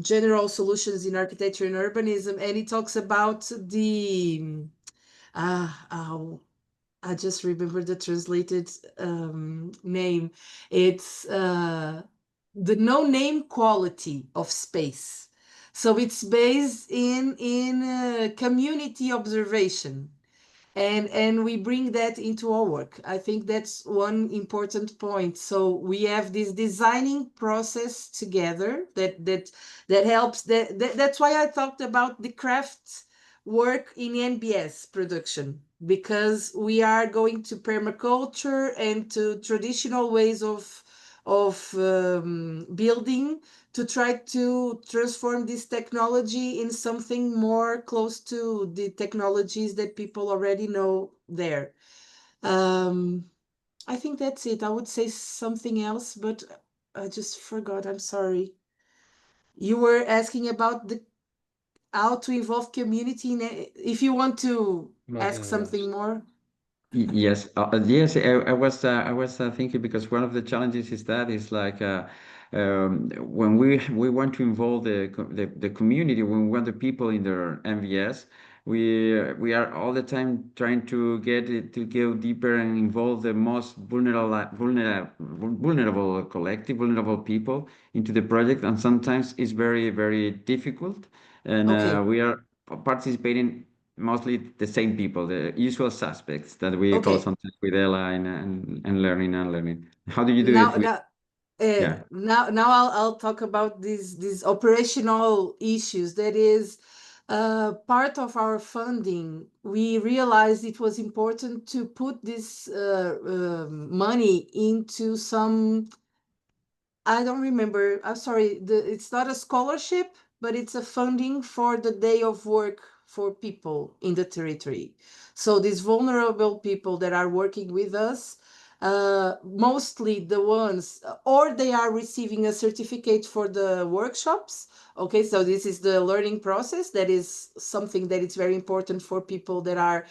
general solutions in architecture and urbanism, and he talks about the I just remember the translated name. It's the no-name quality of space. So it's based in community observation, and we bring that into our work. I think that's one important point. So we have this designing process together that helps. That's why I talked about the craft work in NBS production, because we are going to permaculture and to traditional ways of building to try to transform this technology in something more close to the technologies that people already know there. I think that's it. I would say something else, but I just forgot. I'm sorry. You were asking about the how to involve community if you want to ask Nothing else. something more. Yes, yes. I was thinking because one of the challenges is that is like when we want to involve the community, when we want the people in their MVS, we are all the time trying to get it to go deeper and involve the most vulnerable collective, vulnerable people into the project, and sometimes it's very difficult, and Okay. we are participating mostly the same people, the usual suspects that we call Okay. sometimes with Ella and learning and learning. How do you do Now, it with? Yeah. now I'll talk about these operational issues. That is part of our funding. We realized it was important to put this money into some. I don't remember. I'm sorry. It's not a scholarship, but it's a funding for the day of work for people in the territory. So these vulnerable people that are working with us, mostly the ones, or they are receiving a certificate for the workshops. Okay, so this is the learning process. That is something that is very important for people that are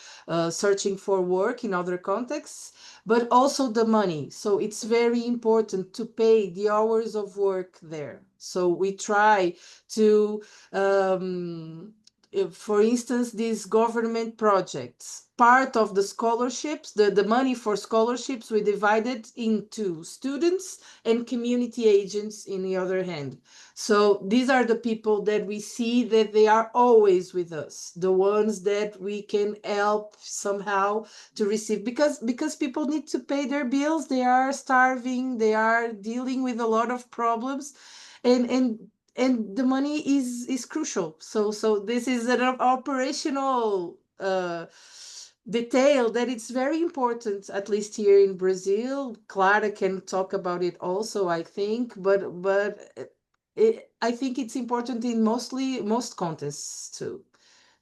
searching for work in other contexts, but also the money. So it's very important to pay the hours of work there. So we try to, for instance, these government projects, part of the scholarships, the money for scholarships, we divided into students and community agents in the other hand. So these are the people that we see that they are always with us, the ones that we can help somehow to receive, because people need to pay their bills. They are starving, they are dealing with a lot of problems, and the money is crucial. So this is an operational detail that it's very important, at least here in Brazil. Clara can talk about it also, I think, but I think it's important in most contexts too.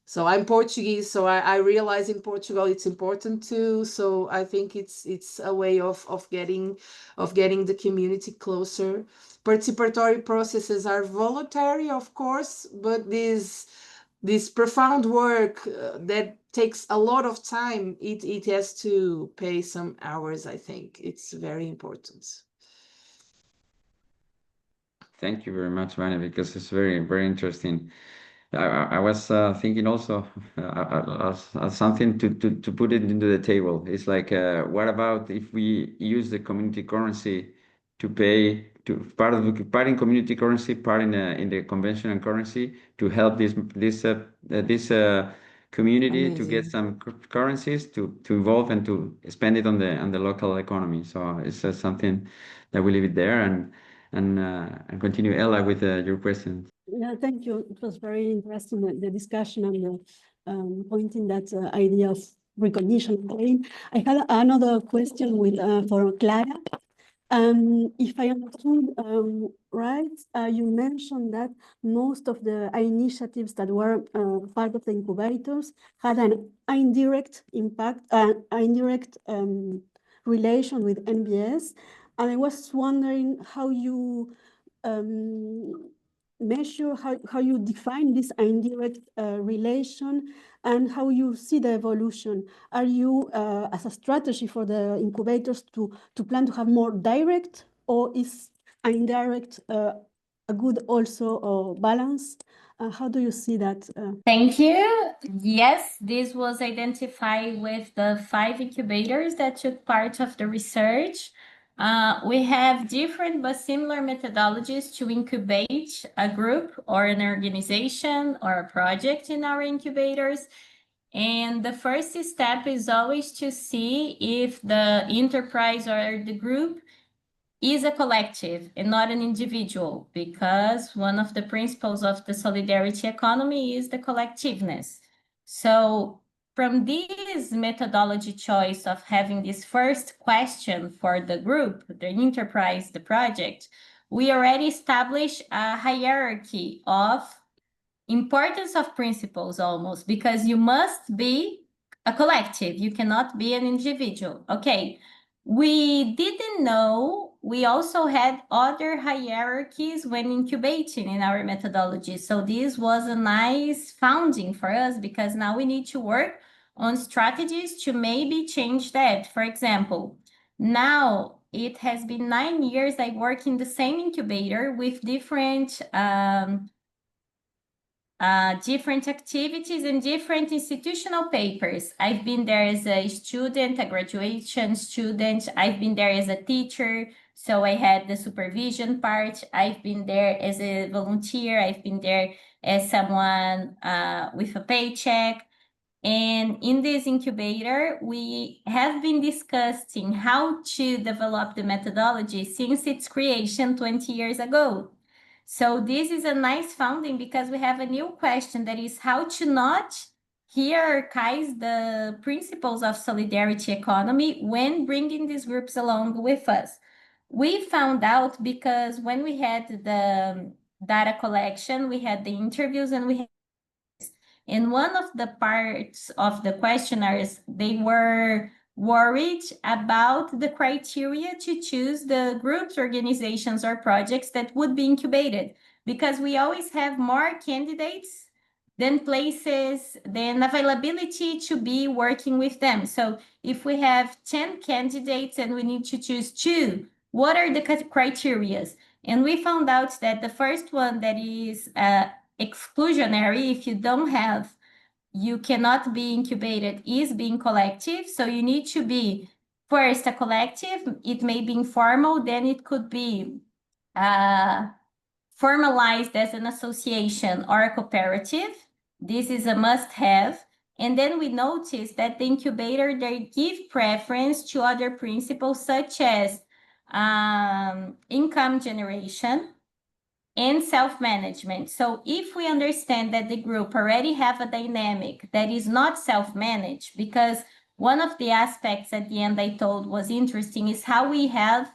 So I'm Portuguese, so I realize in Portugal it's important too. So I think it's a way of getting the community closer. Participatory processes are voluntary, of course, but this profound work that takes a lot of time, it has to pay some hours. I think it's very important. Thank you very much, Vane, because it's very interesting. I was thinking also as something to put it into the table. It's like, what about if we use the community currency to pay to part in community currency, part in the conventional currency to help this community to get Amazing. some currencies to evolve and to spend it on the local economy. So it's something that we leave it there, and continue. Ella, with your question. Yeah, thank you. It was very interesting, the discussion and the pointing that idea of recognition again. I had another question with for Clara. If I understood right, you mentioned that most of the initiatives that were part of the incubators had an indirect impact, indirect relation with NBS. And I was wondering how you measure, how you define this indirect relation and how you see the evolution. Are you, as a strategy for the incubators, to plan to have more direct, or is indirect a good also balance? How do you see that? Thank you. Yes, this was identified with the 5 incubators that took part of the research. We have different but similar methodologies to incubate a group or an organization or a project in our incubators. And the first step is always to see if the enterprise or the group is a collective and not an individual, because one of the principles of the solidarity economy is the collectiveness. So from this methodology choice of having this first question for the group, the enterprise, the project, we already establish a hierarchy of importance of principles almost, because you must be a collective, you cannot be an individual. Okay, we didn't know we also had other hierarchies when incubating in our methodology. So this was a nice founding for us, because now we need to work on strategies to maybe change that. For example, now it has been 9 years I work in the same incubator with different different activities and different institutional papers. I've been there as a student, a graduation student. I've been there as a teacher, so I had the supervision part. I've been there as a volunteer. I've been there as someone with a paycheck. And in this incubator, we have been discussing how to develop the methodology since its creation 20 years ago. So this is a nice founding, because we have a new question, that is how to not hierarchize the principles of solidarity economy when bringing these groups along with us. We found out because when we had the data collection, we had the interviews, and we had, in one of the parts of the questionnaires, they were worried about the criteria to choose the groups, organizations, or projects that would be incubated, because we always have more candidates than places, than availability to be working with them. So if we have 10 candidates and we need to choose 2, what are the criteria? And we found out that the first one, that is exclusionary, if you don't have, you cannot be incubated, is being collective. So you need to be first a collective. It may be informal, then it could be formalized as an association or a cooperative. This is a must-have. And then we notice that the incubator, they give preference to other principles, such as income generation and self-management. So if we understand that the group already have a dynamic that is not self-managed, because one of the aspects at the end I told was interesting is how we have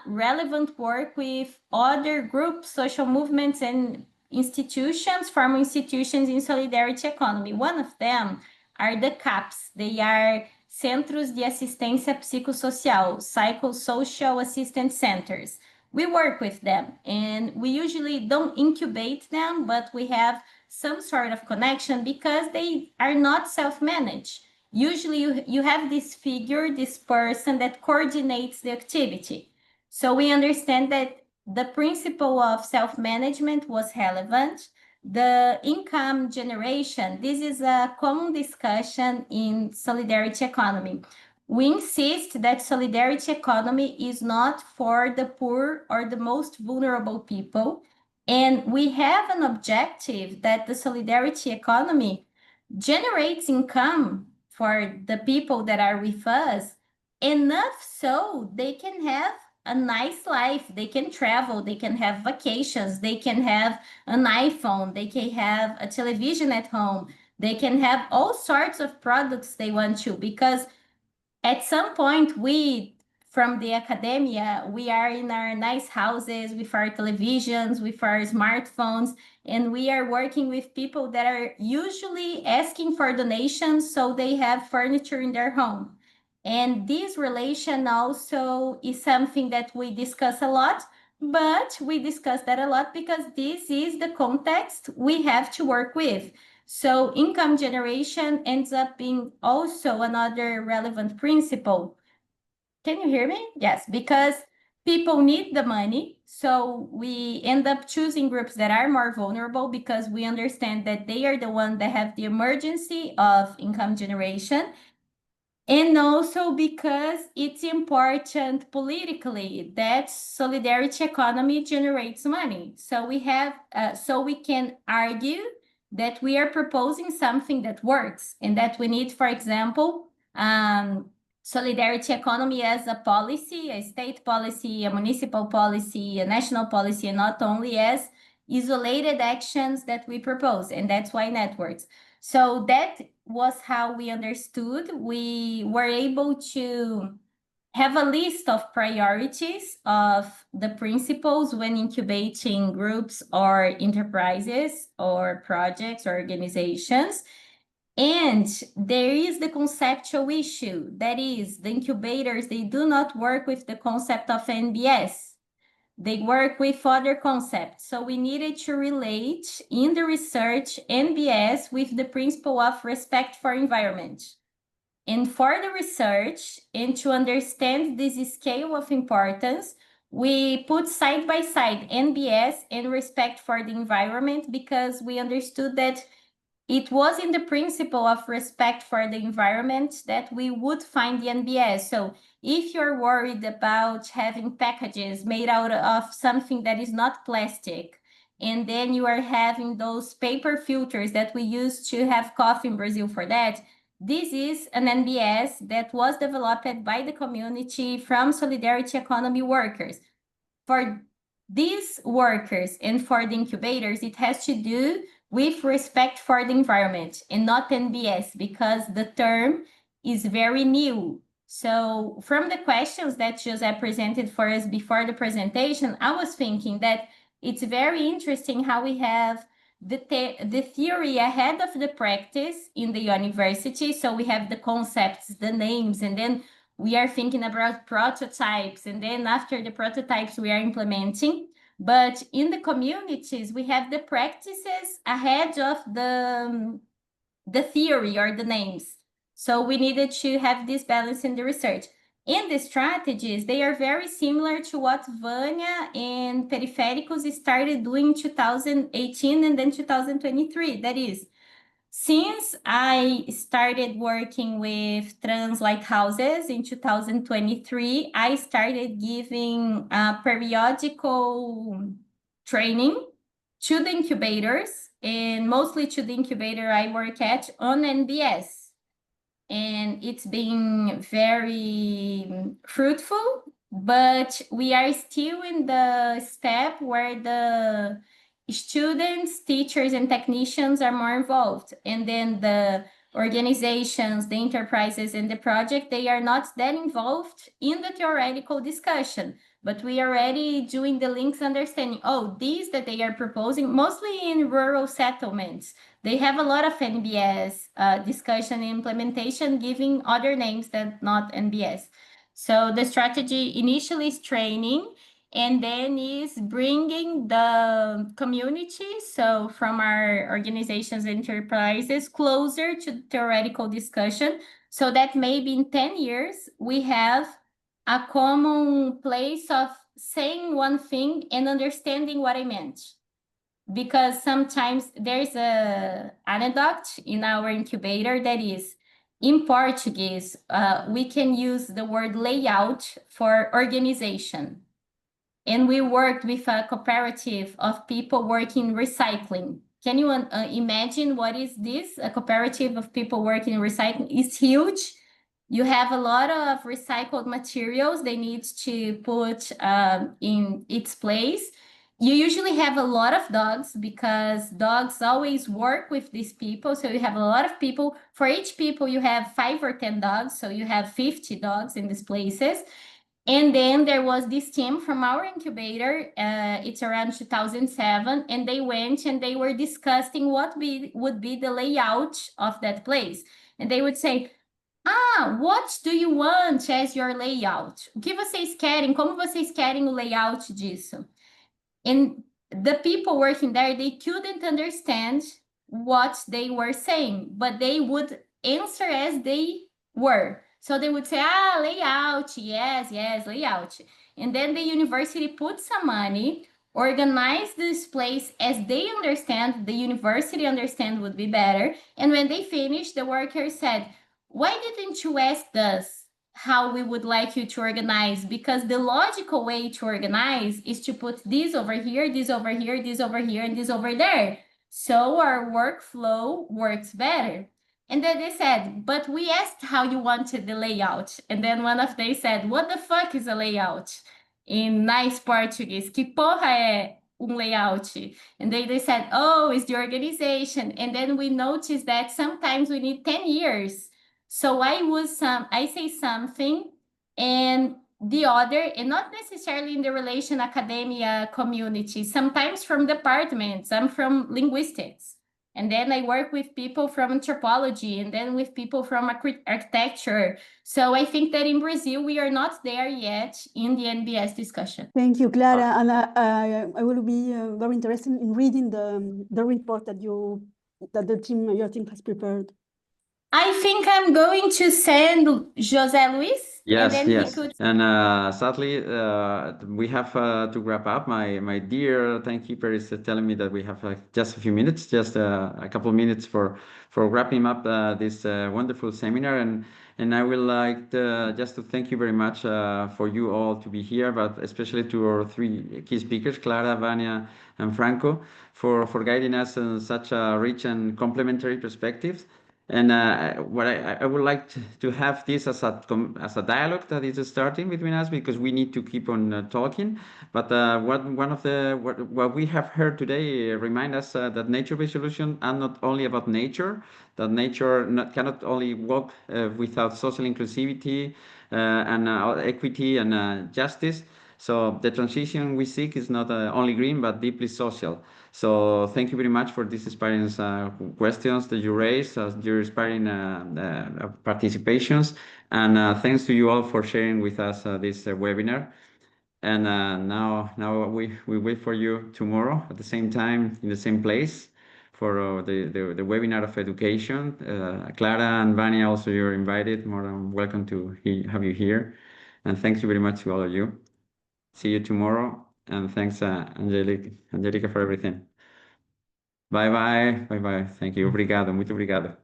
relevant work with other groups, social movements, and institutions, formal institutions in solidarity economy. One of them are the CAPs. They are Centros de Assistência Psicossocial, Psychosocial Assistance Centers. We work with them, and we usually don't incubate them, but we have some sort of connection because they are not self-managed. Usually you have this figure, this person that coordinates the activity. So we understand that the principle of self-management was relevant. The income generation, this is a common discussion in solidarity economy. We insist that solidarity economy is not for the poor or the most vulnerable people. And we have an objective that the solidarity economy generates income for the people that are with us, enough so they can have a nice life. They can travel, they can have vacations, they can have an iPhone, they can have a television at home, they can have all sorts of products they want to, because at some point we from the academia, we are in our nice houses with our televisions, with our smartphones, and we are working with people that are usually asking for donations so they have furniture in their home. And this relation also is something that we discuss a lot, but we discuss that a lot because this is the context we have to work with. So income generation ends up being also another relevant principle. Can you hear me? Yes, because people need the money. So we end up choosing groups that are more vulnerable because we understand that they are the ones that have the emergency of income generation. And also because it's important politically that solidarity economy generates money. So we have, so we can argue that we are proposing something that works and that we need, for example, solidarity economy as a policy, a state policy, a municipal policy, a national policy, and not only as isolated actions that we propose. And that's why networks. So that was how we understood. We were able to have a list of priorities of the principles when incubating groups or enterprises or projects or organizations. And there is the conceptual issue. That is, the incubators, they do not work with the concept of NBS. They work with other concepts. So we needed to relate in the research NBS with the principle of respect for environment. And for the research and to understand this scale of importance, we put side by side NBS and respect for the environment because we understood that it was in the principle of respect for the environment that we would find the NBS. So if you're worried about having packages made out of something that is not plastic, and then you are having those paper filters that we use to have coffee in Brazil for that, this is an NBS that was developed by the community from solidarity economy workers. For these workers and for the incubators, it has to do with respect for the environment and not NBS because the term is very new. So from the questions that José presented for us before the presentation, I was thinking that it's very interesting how we have the theory ahead of the practice in the university. So we have the concepts, the names, and then we are thinking about prototypes. And then after the prototypes, we are implementing. But in the communities, we have the practices ahead of the theory or the names. So we needed to have this balance in the research. And the strategies, they are very similar to what Vânia and Periféricos started doing in 2018 and then 2023. That is, since I started working with TRANS-lighthouses in 2023, I started giving periodical training to the incubators and mostly to the incubator I work at on NBS. And it's been very fruitful, but we are still in the step where the students, teachers, and technicians are more involved. And then the organizations, the enterprises, and the project, they are not that involved in the theoretical discussion. But we are already doing the links understanding, oh, these that they are proposing, mostly in rural settlements, they have a lot of NBS discussion and implementation, giving other names that not NBS. So the strategy initially is training, and then is bringing the community, so from our organizations and enterprises, closer to theoretical discussion, so that maybe in 10 years, we have a common place of saying one thing and understanding what I meant. Because sometimes there's an anecdote in our incubator that is, in Portuguese, we can use the word layout for organization. And we worked with a cooperative of people working recycling. Can you imagine what is this? A cooperative of people working in recycling is huge. you have a lot of recycled materials they need to put in its place. You usually have a lot of dogs because dogs always work with these people. So you have a lot of people. For each people, you have 5 or 10 dogs. So you have 50 dogs in these places. And then there was this team from our incubator, it's around 2007, and they went and they were discussing what would be the layout of that place. And they would say, what do you want as your layout? O que vocês querem? Como vocês querem o layout disso? And the people working there, they couldn't understand what they were saying, but they would answer as they were. So they would say, layout, yes, layout. And then the university put some money, organized this place as they understand, the university understand would be better. And when they finished, the worker said, why didn't you ask us how we would like you to organize? Because the logical way to organize is to put this over here, this over here, this over here, and this over there. So our workflow works better. And then they said, but we asked how you wanted the layout. And then one of them said, what the fuck is a layout? In nice Portuguese, que porra é layout? And they said, it's the organization. And then we noticed that sometimes we need 10 years. So I say something and the other, and not necessarily in the relation academia community, sometimes from departments. I'm from linguistics. And then I work with people from anthropology and then with people from architecture. So I think that in Brazil, we are not there yet in the NBS discussion. Thank you, Clara. And I will be very interested in reading the report that your team has prepared. I think I'm going to send José Luis. Yes, and then yes. He could... And sadly, we have to wrap up. My dear timekeeper is telling me that we have just a few minutes, just a couple of minutes for wrapping up this wonderful seminar. And I would like just to thank you very much for you all to be here, but especially to our 3 key speakers, Clara, Vania, and Franco, for guiding us in such a rich and complementary perspectives. And what I would like to have this as a dialogue that is starting between us, because we need to keep on talking. But what we have heard today remind us that nature-based solutions are not only about nature, that nature cannot only work without social inclusivity and equity and justice. So the transition we seek is not only green, but deeply social. So thank you very much for these inspiring questions that you raised, your inspiring participations. And thanks to you all for sharing with us this webinar. And now we wait for you tomorrow at the same time, in the same place, for the webinar of education. Clara and Vania, also you're invited. More than welcome to have you here. And thank you very much to all of you. See you tomorrow. And thanks, Angelica, for everything. Bye bye. Bye bye. Thank you. Obrigado. Muito obrigado.